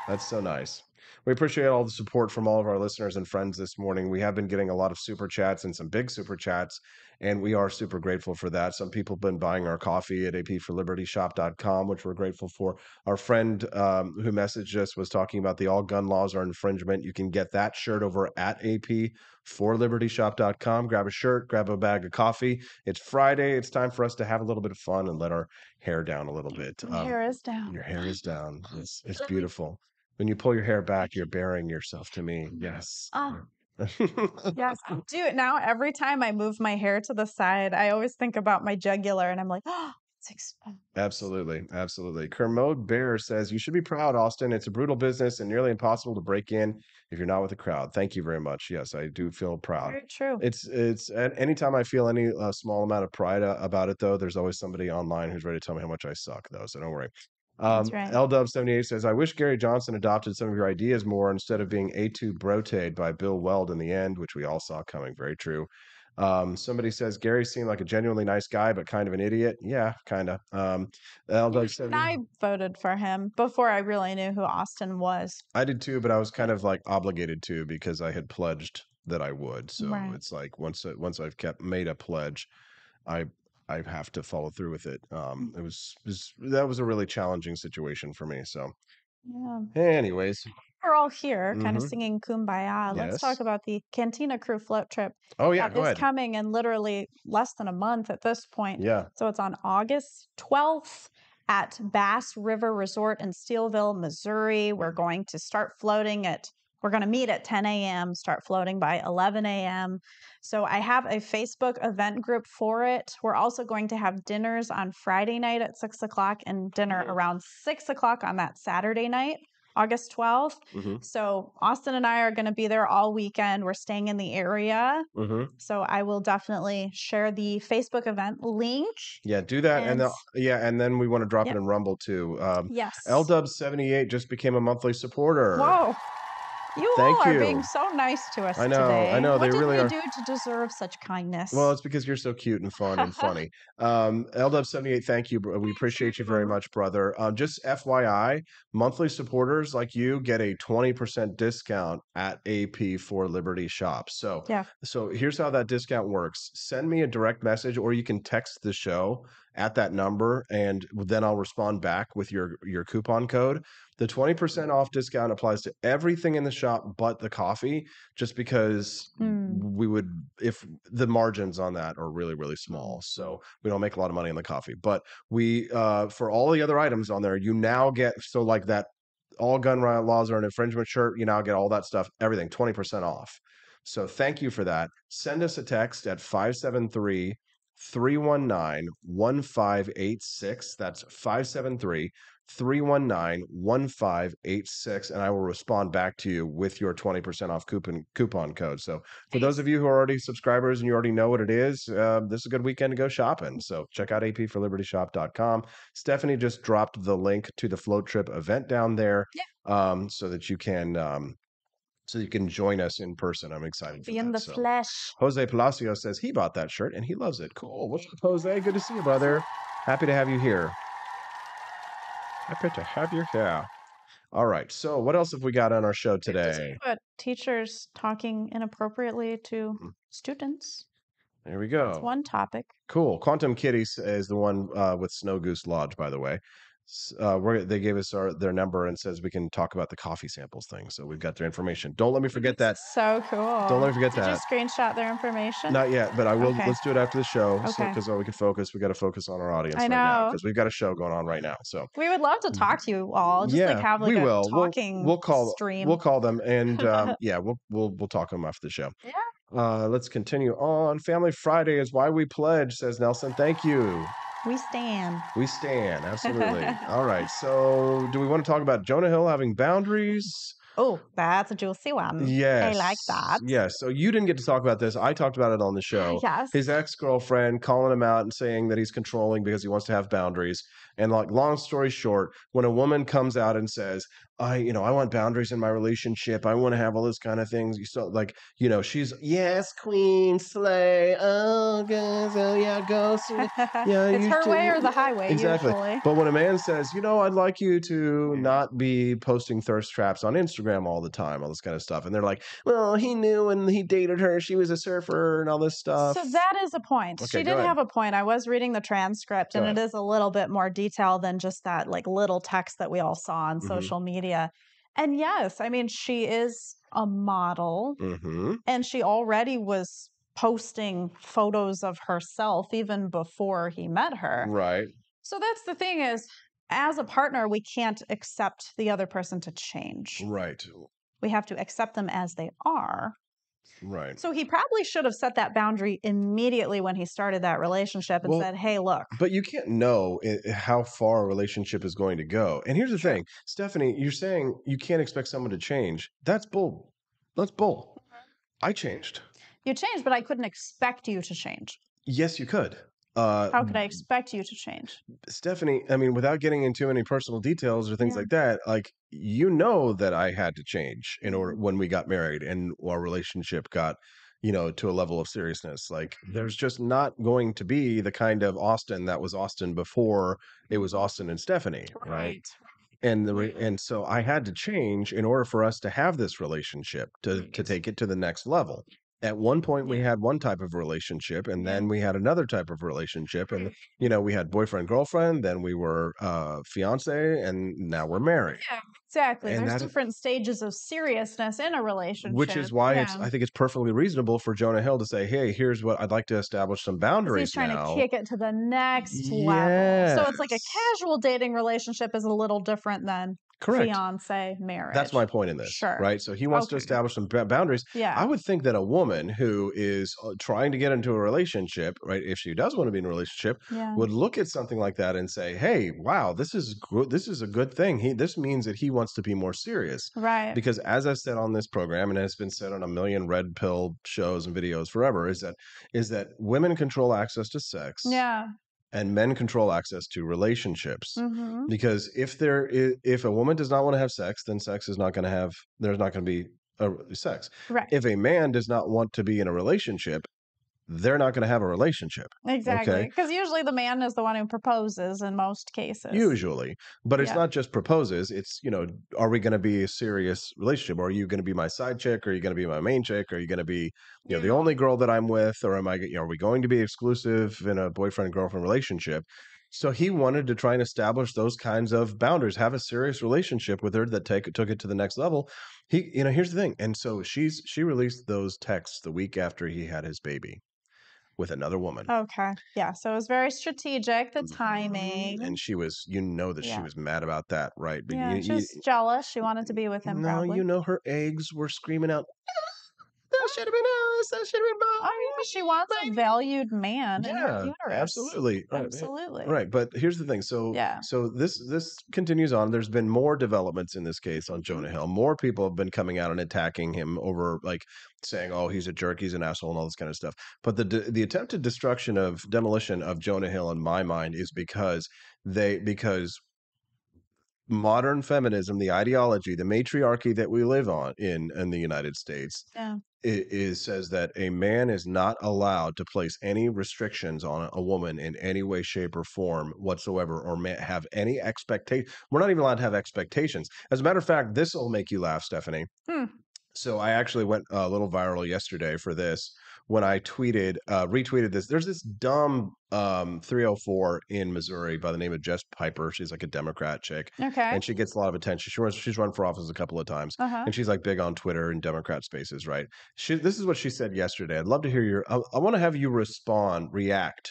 That's so nice. We appreciate all the support from all of our listeners and friends this morning. We have been getting a lot of super chats and some big super chats, and we are super grateful for that. Some people have been buying our coffee at apforlibertyshop.com, which we're grateful for. Our friend who messaged us was talking about the all gun laws are infringement. You can get that shirt over at apforlibertyshop.com. Grab a shirt, grab a bag of coffee. It's Friday. It's time for us to have a little bit of fun and let our hair down a little bit. My hair is down. Your hair is down. It's beautiful. When you pull your hair back, you're bearing yourself to me. Yes. Yes. I do it now. Every time I move my hair to the side, I always think about my jugular and I'm like, it's expensive. Absolutely. Kermode Bear says, you should be proud, Austin. It's a brutal business and nearly impossible to break in if you're not with the crowd. Thank you very much. Yes, I do feel proud. Very true. It's anytime I feel any small amount of pride about it, though, there's always somebody online who's ready to tell me how much I suck, though. So don't worry. That's right. LW78 says, I wish Gary Johnson adopted some of your ideas more instead of being A2 Brotaid by Bill Weld in the end, which we all saw coming. Very true. Somebody says, Gary seemed like a genuinely nice guy, but kind of an idiot. Yeah, kind of. I voted for him before I really knew who Austin was. I did too, but I was kind of like obligated to because I had pledged that I would. So it's like once I've made a pledge, I have to follow through with it. That was a really challenging situation for me. So, anyways, we're all here kind of singing Kumbaya. Let's talk about the Cantina Crew float trip. Oh, yeah. Go ahead. It's coming in literally less than a month at this point. Yeah. So it's on August 12th at Bass River Resort in Steelville, Missouri. We're going to start floating we're going to meet at 10 a.m., start floating by 11 a.m. So I have a Facebook event group for it. We're also going to have dinners on Friday night at 6 o'clock and dinner around 6 o'clock on that Saturday night, August 12th. So Austin and I are going to be there all weekend. We're staying in the area. So I will definitely share the Facebook event link. Yeah, do that. And then we want to drop it in Rumble too. Yes. LW78 just became a monthly supporter. Whoa. You Thank all are you. being so nice to us I know, today. I know, What they did really we are. do to deserve such kindness? Well, it's because you're so cute and fun and funny. LW78, thank you. We appreciate you very much, brother. Just FYI, monthly supporters like you get a 20% discount at AP for Liberty Shop. So, yeah. So here's how that discount works. Send me a direct message, or you can text the show at that number, and then I'll respond back with your coupon code. The 20% off discount applies to everything in the shop but the coffee, just because we would, if the margins on that are really, really small. So we don't make a lot of money on the coffee. But we, for all the other items on there, you now get, so like that all gun laws are an infringement shirt, you now get all that stuff, everything, 20% off. So thank you for that. Send us a text at 573-319-1586. That's 573-319-1586, and I will respond back to you with your 20% off coupon code. So for those of you who are already subscribers and you already know what it is, this is a good weekend to go shopping. So check out apforlibertyshop.com. Stephanie just dropped the link to the Float Trip event down there, so that you can join us in person. I'm excited for Be in the flesh. Jose Palacio says he bought that shirt and he loves it. Cool. What's up, Jose? Good to see you, brother. Happy to have you here. Happy to have you here. All right. So what else have we got on our show today? About teachers talking inappropriately to students. There we go. That's one topic. Cool. Quantum Kitty is the one with Snow Goose Lodge, by the way. They gave us their number and says we can talk about the coffee samples thing. So we've got their information. Don't let me forget that. So cool. Don't let me forget that. Did you screenshot their information? Not yet, but I will. Okay. Let's do it after the show. Okay. Because we can focus. We got to focus on our audience I right now, know. because we've got a show going on right now. So we would love to talk to you all. Just like have like we a will. talking we'll call stream. We'll call them, and we'll talk to them after the show. Yeah. Let's continue on. Family Friday is why we pledge, says Nelson. Thank you. We stand. We stand, absolutely. All right. So, do we want to talk about Jonah Hill having boundaries? Oh, that's a juicy one. Yes. I like that. Yes. So you didn't get to talk about this. I talked about it on the show. Yes. His ex-girlfriend calling him out and saying that he's controlling because he wants to have boundaries. And like, long story short, when a woman comes out and says, I want boundaries in my relationship, I want to have all those kind of things. She's, yes, queen, slay. Oh, guys, oh yeah, go. Yeah, it's her way or the highway. Exactly. Usually. But when a man says, I'd like you to not be posting thirst traps on Instagram all the time, all this kind of stuff. And they're like, well, he knew when he dated her, she was a surfer and all this stuff. So that is a point. Okay, she did have a point. I was reading the transcript, and it is a little bit more detailed than just that like little text that we all saw on social media. And yes, I mean, she is a model, and she already was posting photos of herself even before he met her. Right. So that's the thing is, as a partner, we can't accept the other person to change. Right. We have to accept them as they are. Right. So he probably should have set that boundary immediately when he started that relationship and said, hey, look. But you can't know how far a relationship is going to go. And here's the thing, Stephanie, you're saying you can't expect someone to change. That's bull. That's bull. I changed. You changed, but I couldn't expect you to change. Yes, you could. How could I expect you to change? Stephanie, I mean, without getting into any personal details or things like that, like, that I had to change in order when we got married and our relationship got, to a level of seriousness. Like, there's just not going to be the kind of Austin that was Austin before it was Austin and Stephanie, right? And so I had to change in order for us to have this relationship, to take it to the next level. At one point, we had one type of relationship, and then we had another type of relationship. And, we had boyfriend, girlfriend, then we were fiance, and now we're married. Yeah, exactly. And there's different stages of seriousness in a relationship. Which is why I think it's perfectly reasonable for Jonah Hill to say, hey, here's what I'd like to establish some boundaries. He's trying to kick it to the next level. So it's like a casual dating relationship is a little different than fiance marriage. That's my point in this. Sure. Right. So he wants to establish some boundaries. Yeah. I would think that a woman who is trying to get into a relationship, right, if she does want to be in a relationship, would look at something like that and say, hey, wow, this is good. This is a good thing. This means that he wants to be more serious. Right. Because as I've said on this program, and has been said on a million red pill shows and videos forever, is that women control access to sex. Yeah. And men control access to relationships. Because if a woman does not want to have sex, then sex is not going to have, there's not going to be sex. Right. If a man does not want to be in a relationship, they're not going to have a relationship. Exactly. Okay? Because usually the man is the one who proposes in most cases. Usually. But it's Yeah. not just proposes. It's, are we going to be a serious relationship? Or are you going to be my side chick? Or are you going to be my main chick? Or are you going to be, the only girl that I'm with? Or are we going to be exclusive in a boyfriend-girlfriend relationship? So he wanted to try and establish those kinds of boundaries, have a serious relationship with her that took it to the next level. Here's the thing. And so she released those texts the week after he had his baby with another woman. Okay. Yeah. So it was very strategic, the timing. And she was, she was mad about that, right? But yeah, she was jealous. She wanted to be with him, probably. Her eggs were screaming out, that should have been us. That should have been mine. Oh, yeah. She wants a valued man in her uterus. Absolutely. Right. Absolutely. Right. But here's the thing. So this continues on. There's been more developments in this case on Jonah Hill. More people have been coming out and attacking him over, like, saying, oh, he's a jerk, he's an asshole, and all this kind of stuff. But the attempted demolition of Jonah Hill, in my mind, is because modern feminism, the ideology, the matriarchy that we live in the United States, says that a man is not allowed to place any restrictions on a woman in any way, shape, or form whatsoever, or have any expectation. We're not even allowed to have expectations. As a matter of fact, this will make you laugh, Stephanie. So I actually went a little viral yesterday for this when I retweeted this. There's this dumb 304 in Missouri by the name of Jess Piper. She's like a Democrat chick. Okay. And she gets a lot of attention. She's run for office a couple of times. And she's like big on Twitter and Democrat spaces, right? This is what she said yesterday. I'd love to hear I want to have you react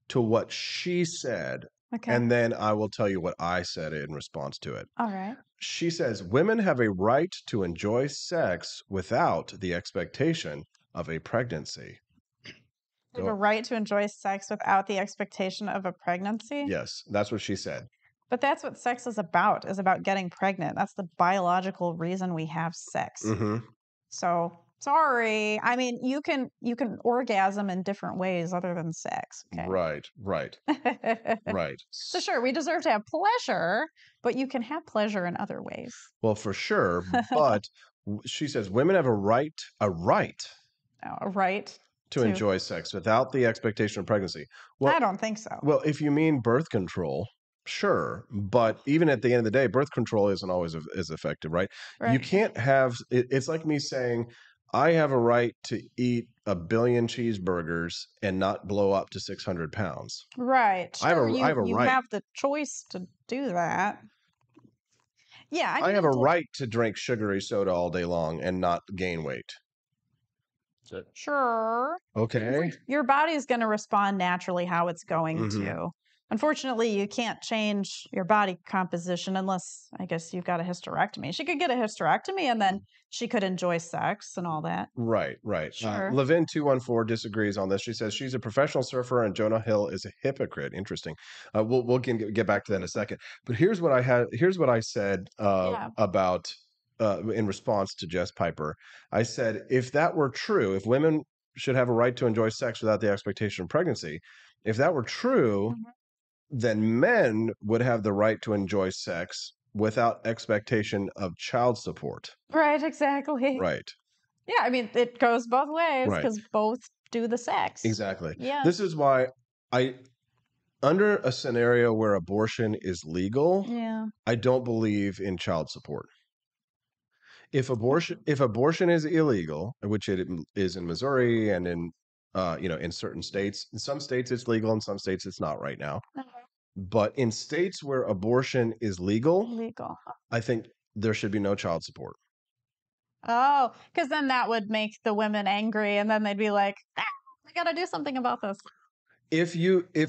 to what she said. Okay. And then I will tell you what I said in response to it. All right. She says, women have a right to enjoy sex without the expectation of a pregnancy. They have a right to enjoy sex without the expectation of a pregnancy? Yes, that's what she said. But that's what sex is about getting pregnant. That's the biological reason we have sex. So, sorry. I mean, you can orgasm in different ways other than sex. Okay? Right. Right. So sure, we deserve to have pleasure, but you can have pleasure in other ways. Well, for sure. But she says women have a right to enjoy sex without the expectation of pregnancy. Well, I don't think so. Well, if you mean birth control, sure. But even at the end of the day, birth control isn't always as effective, right? You can't have it's like me saying, I have a right to eat 1 billion cheeseburgers and not blow up to 600 pounds. Right. Sure, I have a right. You have the choice to do that. Yeah. I have a right to drink sugary soda all day long and not gain weight. Sure. Okay. Your body's going to respond naturally how it's going to. Unfortunately, you can't change your body composition unless, I guess, you've got a hysterectomy. She could get a hysterectomy and then she could enjoy sex and all that. Right. Sure. Levin214 disagrees on this. She says she's a professional surfer and Jonah Hill is a hypocrite. Interesting. We'll get back to that in a second. But here's what I said about in response to Jess Piper. I said, if that were true, if women should have a right to enjoy sex without the expectation of pregnancy, if that were true, then men would have the right to enjoy sex without expectation of child support. Right, exactly. Right. Yeah, I mean, it goes both ways because both do the sex. Exactly. Yeah. This is why under a scenario where abortion is legal, I don't believe in child support. If abortion is illegal, which it is in Missouri and in in certain states, in some states it's legal, in some states it's not right now. But in states where abortion is legal, I think there should be no child support. Oh, because then that would make the women angry, and then they'd be like, I got to do something about this. If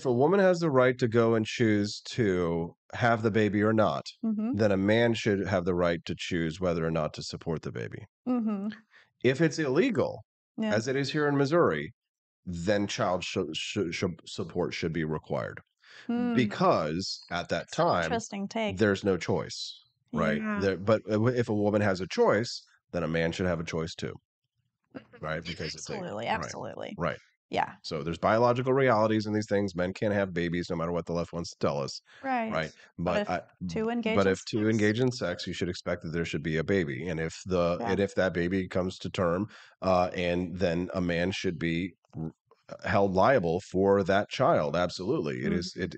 a woman has the right to go and choose to have the baby or not, then a man should have the right to choose whether or not to support the baby. If it's illegal, as it is here in Missouri, then child support should be required. Because at that time, there's no choice, right? But if a woman has a choice, then a man should have a choice too, right? Because absolutely. Right. Yeah. So there's biological realities in these things. Men can't have babies no matter what the left wants to tell us. Right. Right. But if two engage in sex, you should expect that there should be a baby. And if that baby comes to term, and then a man should be held liable for that child. Absolutely.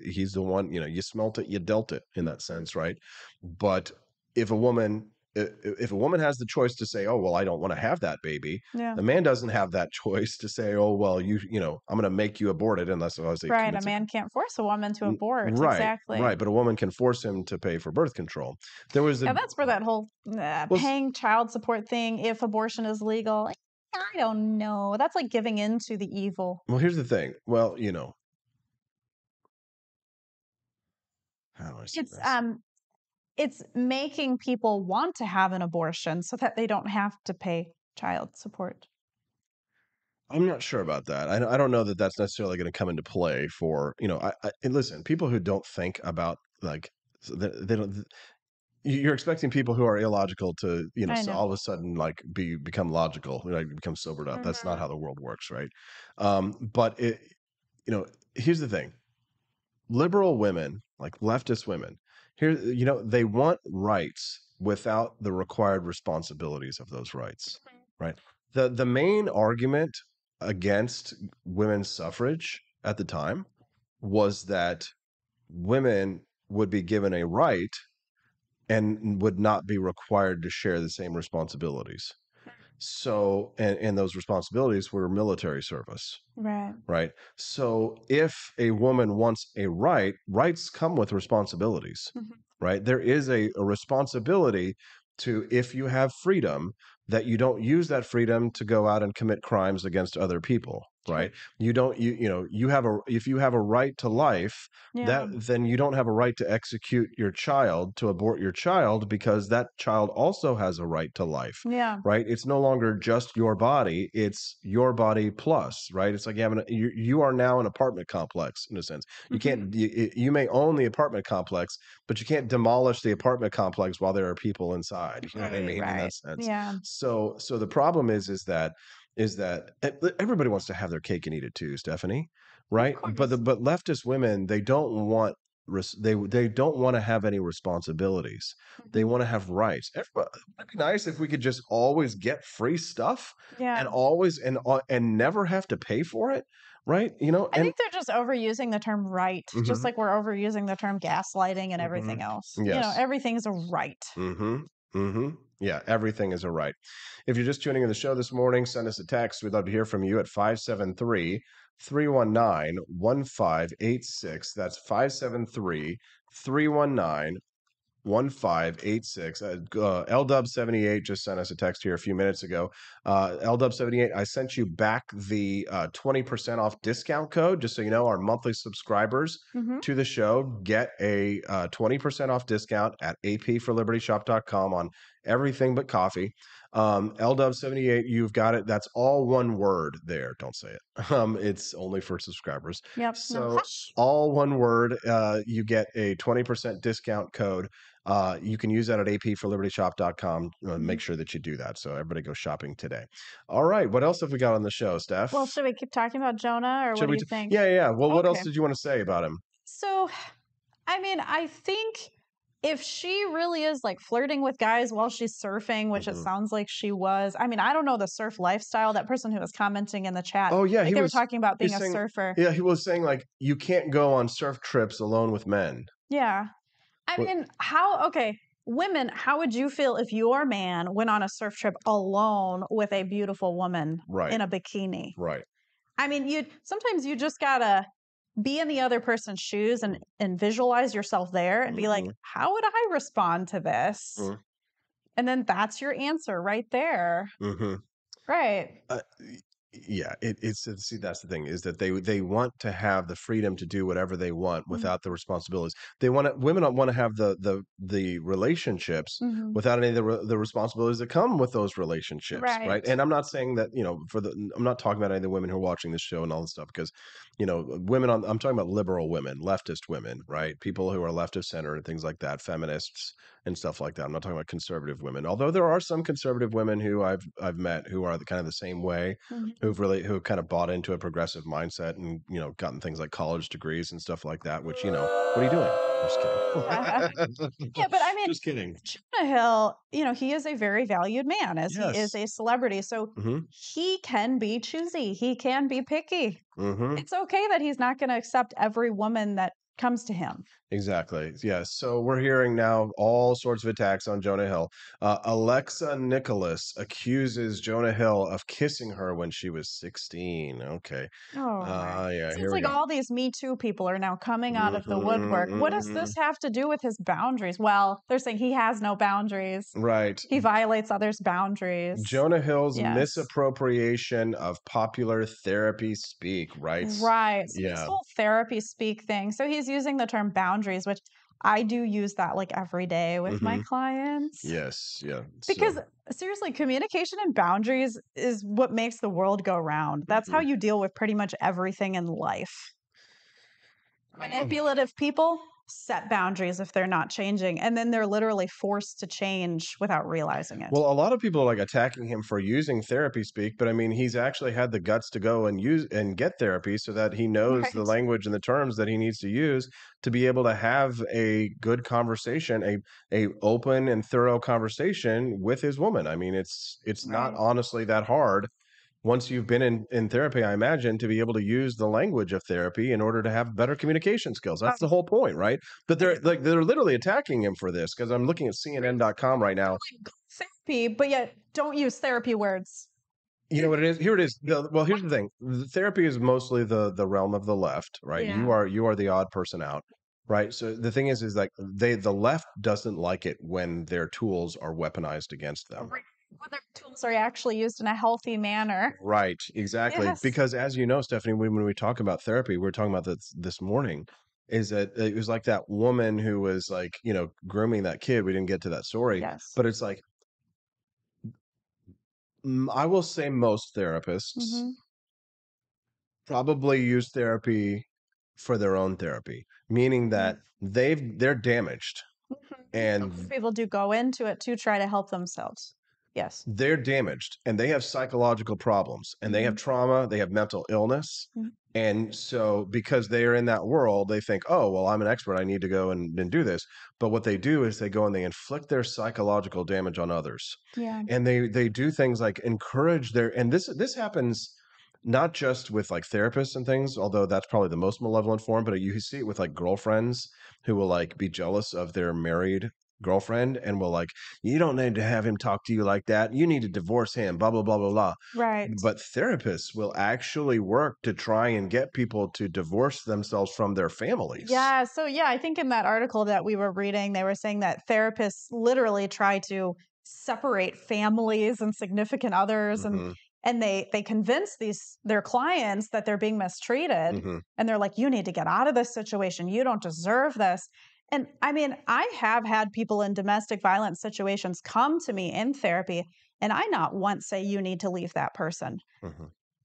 He's the one, you smelt it, you dealt it in that sense. Right. But if a woman has the choice to say, oh, well, I don't want to have that baby, the man doesn't have that choice to say, oh, well, I'm going to make you abort it unless I was right. A man can't force a woman to abort. Right. Exactly. Right. But a woman can force him to pay for birth control. That's where that whole paying child support thing, if abortion is legal, I don't know. That's like giving in to the evil. Well, here's the thing. Well, how do I say this? It's making people want to have an abortion so that they don't have to pay child support. I'm not sure about that. I don't know that that's necessarily going to come into play for, and listen, people who don't think about they don't, you're expecting people who are illogical to, all of a sudden become logical, become sobered up. That's not how the world works. Right. But here's the thing. Liberal women, like leftist women, they want rights without the required responsibilities of those rights, right? The main argument against women's suffrage at the time was that women would be given a right and would not be required to share the same responsibilities. So, and those responsibilities were military service. Right. Right. So if a woman wants a right, rights come with responsibilities. Right. There is a responsibility to, if you have freedom, that you don't use that freedom to go out and commit crimes against other people. Right. You don't, if you have a right to life, then you don't have a right to execute your child, to abort your child, because that child also has a right to life. Yeah. Right. It's no longer just your body. It's your body plus, right? It's like you are now an apartment complex in a sense. You can't, you may own the apartment complex, but you can't demolish the apartment complex while there are people inside. You know what I mean? Right. In that sense. Yeah. So the problem is that everybody wants to have their cake and eat it too, Stephanie, right? But leftist women, they don't want they don't want to have any responsibilities. They want to have rights. It'd be nice if we could just always get free stuff and always and never have to pay for it, right? I think they're just overusing the term right, just like we're overusing the term gaslighting and everything else. Yes. Everything's a right. Yeah, everything is a right. If you're just tuning in the show this morning, send us a text. We'd love to hear from you at 573-319-1586. That's 573-319-1586. LW78 just sent us a text here a few minutes ago. LW78, I sent you back the 20% off discount code, just so you know. Our monthly subscribers to the show get a 20% off discount at apforlibertyshop.com on everything but coffee. LW78, you've got it. That's all one word there. Don't say it. It's only for subscribers. Yep. So all one word. You get a 20% discount code. You can use that at apforlibertyshop.com. Make sure that you do that. So everybody go shopping today. All right. What else have we got on the show, Steph? Well, should we keep talking about Jonah, or what do you think? Yeah. Well, what else did you want to say about him? So, I think if she really is flirting with guys while she's surfing, which it sounds like she was. I don't know the surf lifestyle. That person who was commenting in the chat. Oh, yeah. They were talking about being a surfer. Yeah, he was saying you can't go on surf trips alone with men. Yeah. Women, how would you feel if your man went on a surf trip alone with a beautiful woman in a bikini? Right. Sometimes you just gotta be in the other person's shoes and visualize yourself there and be like, how would I respond to this? And then that's your answer right there. Right. Yeah, it's see, that's the thing, is that they want to have the freedom to do whatever they want without the responsibilities. Women want to have the relationships without any of the responsibilities that come with those relationships, right? And I'm not saying that, I'm not talking about any of the women who are watching this show and all this stuff, because women I'm talking about liberal women, leftist women, right? People who are left of center and things like that, feminists and stuff like that. I'm not talking about conservative women, although there are some conservative women who I've met who are kind of the same way. who kind of bought into a progressive mindset and, gotten things like college degrees and stuff like that, which, what are you doing? I'm just kidding. Yeah, but I mean, just kidding. Jonah Hill, he is a very valued man as he is a celebrity. So he can be choosy. He can be picky. It's okay that he's not going to accept every woman that comes to him. Exactly. Yes. So we're hearing now all sorts of attacks on Jonah Hill. Alexa Nicholas accuses Jonah Hill of kissing her when she was 16. Okay. Oh, yeah. Seems like all these Me Too people are now coming out of the woodwork. What does this have to do with his boundaries? Well, they're saying he has no boundaries. Right. He violates others' boundaries. Jonah Hill's misappropriation of popular therapy speak, right? Right. So this whole therapy speak thing. So he's using the term boundaries, which I do use that like every day with my clients. Yes. Yeah. Because seriously, communication and boundaries is what makes the world go round. That's how you deal with pretty much everything in life. Manipulative people set boundaries if they're not changing, and then they're literally forced to change without realizing it. Well, a lot of people are like attacking him for using therapy speak, but I mean, he's actually had the guts to go and use and get therapy so that he knows the language and the terms that he needs to use to be able to have a good conversation, a open and thorough conversation with his woman. I mean, it's not honestly that hard. Once you've been in therapy, I imagine, to be able to use the language of therapy in order to have better communication skills. That's the whole point, right? But they're literally attacking him for this because I'm looking at CNN.com right now. Therapy, but yet don't use therapy words. You know what it is? Here it is. Well, here's the thing. The therapy is mostly the realm of the left, right? Yeah. You are the odd person out, right? So the thing is like the left doesn't like it when their tools are weaponized against them. Whether tools are actually used in a healthy manner. Right, exactly. Yes. Because as you know, Stephanie, when we talk about therapy, we were talking about this morning, is that it was like that woman who was like, grooming that kid. We didn't get to that story. Yes. But it's like, I will say most therapists probably use therapy for their own therapy, meaning that they're damaged. And people do go into it to try to help themselves. Yes. They're damaged and they have psychological problems and they have trauma, they have mental illness. And so because they are in that world, they think, oh, well, I'm an expert. I need to go and do this. But what they do is they go and they inflict their psychological damage on others. Yeah. And they do things like encourage and this happens not just with like therapists and things, although that's probably the most malevolent form, but you see it with like girlfriends who will like be jealous of their married girlfriend and will like, you don't need to have him talk to you like that. You need to divorce him, blah, blah, blah, blah, blah. Right. But therapists will actually work to try and get people to divorce themselves from their families. Yeah. So I think in that article that we were reading, they were saying that therapists literally try to separate families and significant others and they convince their clients that they're being mistreated and they're like, you need to get out of this situation. You don't deserve this. And I mean, I have had people in domestic violence situations come to me in therapy, and I not once say you need to leave that person.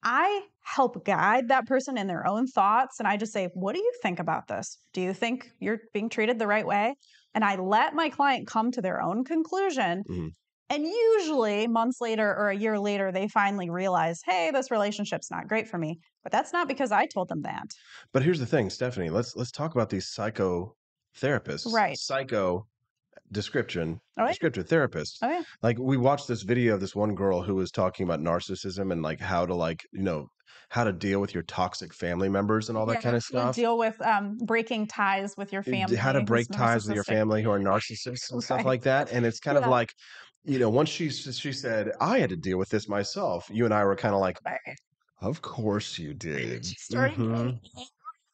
I help guide that person in their own thoughts, and I just say, what do you think about this? Do you think you're being treated the right way? And I let my client come to their own conclusion. And usually months later or a year later, they finally realize, hey, this relationship's not great for me. But that's not because I told them that. But here's the thing, Stephanie, let's talk about these psychotherapists. Right. Descriptive therapists. Oh, yeah. Like we watched this video of this one girl who was talking about narcissism and like how to deal with your toxic family members and all that kind of stuff. Deal with breaking ties with your family. How to break ties with your family who are narcissists and stuff like that. And it's kind of like, once she said, I had to deal with this myself. You and I were kind of like, of course you did.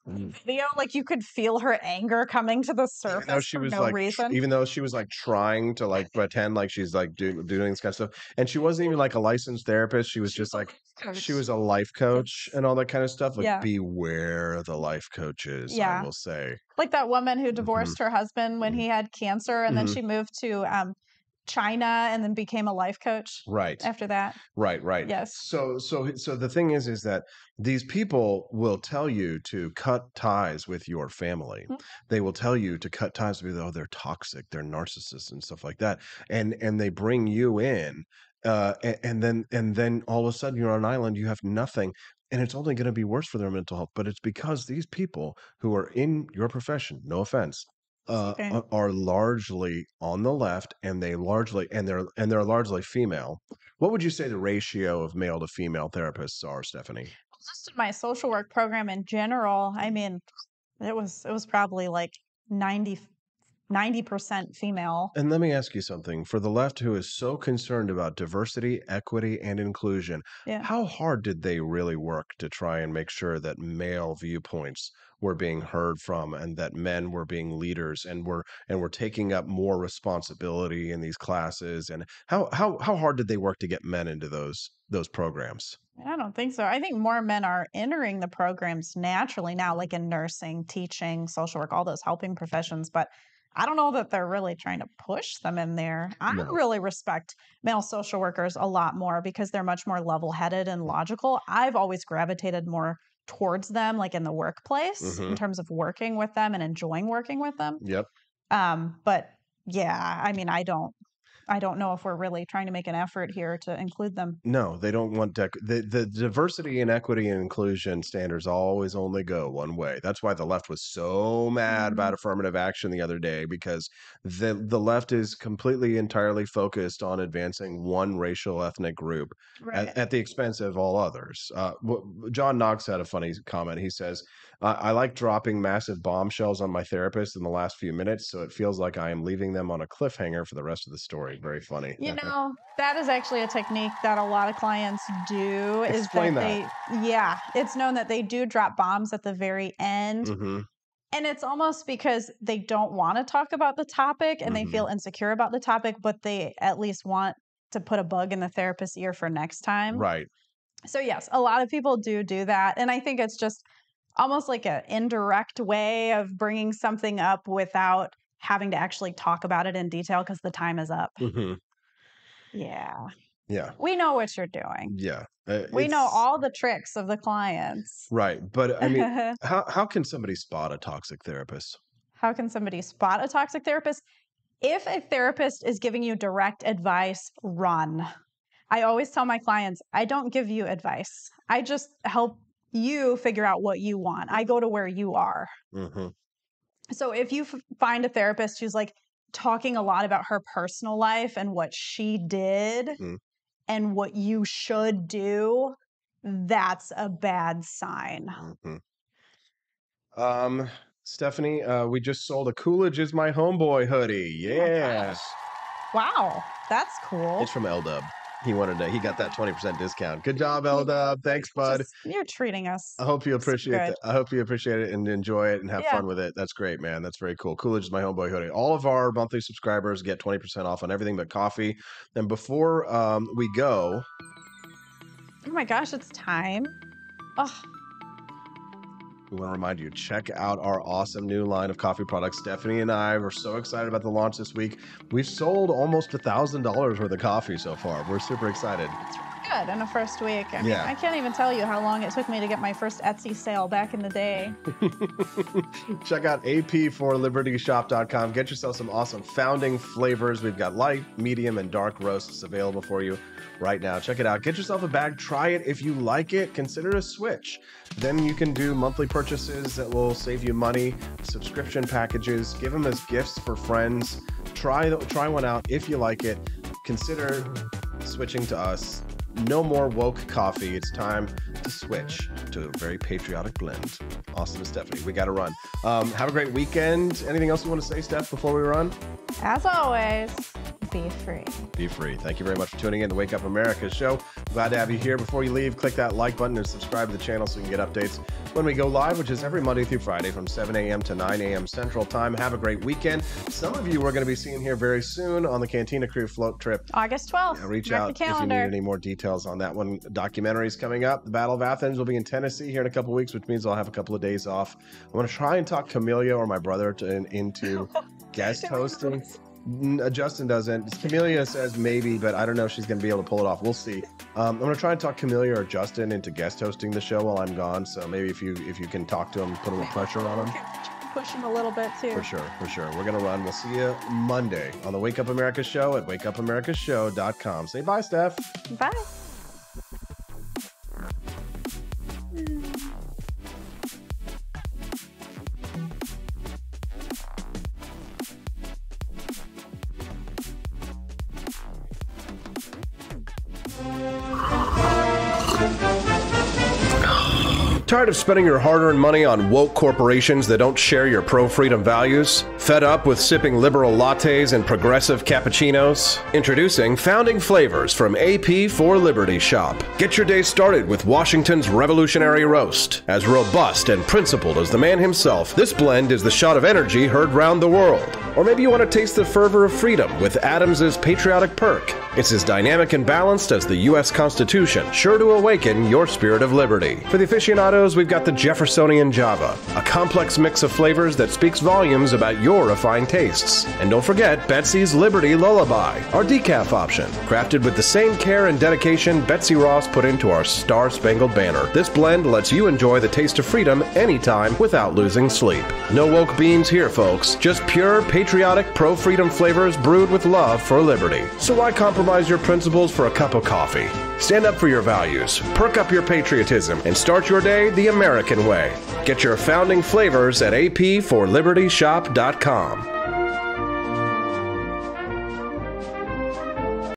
Video, like you could feel her anger coming to the surface for no reason. Even though she was like trying to like pretend like she's like doing this kind of stuff, and she wasn't even like a licensed therapist. She was just like she was a life coach and all that kind of stuff. Like beware the life coaches. I will say, like that woman who divorced her husband when he had cancer, and then she moved to China and then became a life coach after that. Right. Yes. So the thing is that these people will tell you to cut ties with your family. They will tell you to cut ties with, they're toxic, they're narcissists and stuff like that. And they bring you in And then all of a sudden you're on an island, you have nothing, and it's only going to be worse for their mental health. But it's because these people who are in your profession, no offense, are largely on the left, and they're largely female. What would you say the ratio of male to female therapists are, Stephanie? Just in my social work program in general, I mean, it was probably like 90% female. And let me ask you something. For the left, who is so concerned about diversity, equity, and inclusion, how hard did they really work to try and make sure that male viewpoints were being heard from, and that men were being leaders and were taking up more responsibility in these classes? And how hard did they work to get men into those programs? I don't think so. I think more men are entering the programs naturally now, like in nursing, teaching, social work, all those helping professions. But I don't know that they're really trying to push them in there. I really respect male social workers a lot more because they're much more level-headed and logical. I've always gravitated more towards them, like in the workplace, in terms of working with them and enjoying working with them. Yep. But yeah, I mean, I don't know if we're really trying to make an effort here to include them. No, they don't want the diversity and equity and inclusion standards always only go one way. That's why the left was so mad about affirmative action the other day, because the left is completely entirely focused on advancing one racial ethnic group at the expense of all others. John Knox had a funny comment. He says, I like dropping massive bombshells on my therapist in the last few minutes, so it feels like I am leaving them on a cliffhanger for the rest of the story. Very funny. You know, that is actually a technique that a lot of clients do. Explain that. It's known that they do drop bombs at the very end. And it's almost because they don't want to talk about the topic and they feel insecure about the topic, but they at least want to put a bug in the therapist's ear for next time. Right. So yes, a lot of people do that. And I think it's just almost like an indirect way of bringing something up without having to actually talk about it in detail because the time is up. Yeah. We know what you're doing. Yeah. We know all the tricks of the clients. Right. But I mean, how can somebody spot a toxic therapist? How can somebody spot a toxic therapist? If a therapist is giving you direct advice, run. I always tell my clients, I don't give you advice. I just help you figure out what you want. I go to where you are. So if you find a therapist who's like talking a lot about her personal life and what she did and what you should do, that's a bad sign. Stephanie, we just sold a Coolidge is my homeboy hoodie. Yeah. Wow, that's cool. It's from L-Dub. He got that 20% discount. Good job, L-Dub. Thanks, bud. You're treating us. I hope you appreciate it. I hope you appreciate it and enjoy it and have fun with it. That's great, man. That's very cool. Coolidge is my homeboy hoodie. All of our monthly subscribers get 20% off on everything but coffee. And before we go, oh my gosh, it's time. Oh. We want to remind you, check out our awesome new line of coffee products. Stephanie and I were so excited about the launch this week. We've sold almost $1,000 worth of coffee so far. We're super excited. It's really good in the first week. I mean, I can't even tell you how long it took me to get my first Etsy sale back in the day. Check out ap4libertyshop.com. Get yourself some awesome founding flavors. We've got light, medium, and dark roasts available for you right now. Check it out. Get yourself a bag. Try it. If you like it, consider a switch. Then you can do monthly purchases that will save you money, subscription packages, give them as gifts for friends. Try one out. If you like it, consider switching to us. No more woke coffee. It's time to switch to a very patriotic blend. Austin and Stephanie, we got to run. Have a great weekend. Anything else you want to say, Steph, before we run? As always, be free. Be free. Thank you very much for tuning in to Wake Up America show. Glad to have you here. Before you leave, click that like button and subscribe to the channel so you can get updates when we go live, which is every Monday through Friday from 7 a.m. to 9 a.m. Central Time. Have a great weekend. Some of you we're going to be seeing here very soon on the Cantina Crew float trip. August 12th. Reach out if you need any more details on that one. Documentaries coming up. The Battle of Athens will be in Tennessee here in a couple of weeks, which means I'll have a couple of days off. I'm going to try and talk Camellia or my brother into guest hosting. Justin doesn't. Camellia says maybe, but I don't know if she's going to be able to pull it off. We'll see. I'm going to try and talk Camellia or Justin into guest hosting the show while I'm gone. So maybe if you can talk to them, put a little pressure on them. push them a little bit too. For sure, for sure. We're going to run. We'll see you Monday on the Wake Up America Show at wakeupAmericaShow.com. Say bye, Steph. Bye. Tired of spending your hard-earned money on woke corporations that don't share your pro-freedom values? Fed up with sipping liberal lattes and progressive cappuccinos? Introducing Founding Flavors from AP for Liberty Shop. Get your day started with Washington's Revolutionary Roast. As robust and principled as the man himself, this blend is the shot of energy heard round the world. Or maybe you want to taste the fervor of freedom with Adams's Patriotic Perk. It's as dynamic and balanced as the U.S. Constitution, sure to awaken your spirit of liberty. For the aficionados, we've got the Jeffersonian Java, a complex mix of flavors that speaks volumes about your refined tastes. And don't forget Betsy's Liberty Lullaby, our decaf option, crafted with the same care and dedication Betsy Ross put into our Star-Spangled Banner. This blend lets you enjoy the taste of freedom anytime without losing sleep. No woke beans here, folks. Just pure, patriotic, pro-freedom flavors brewed with love for liberty. So why compromise your principles for a cup of coffee? Stand up for your values, perk up your patriotism, and start your day the American way. Get your Founding Flavors at apforlibertyshop.com.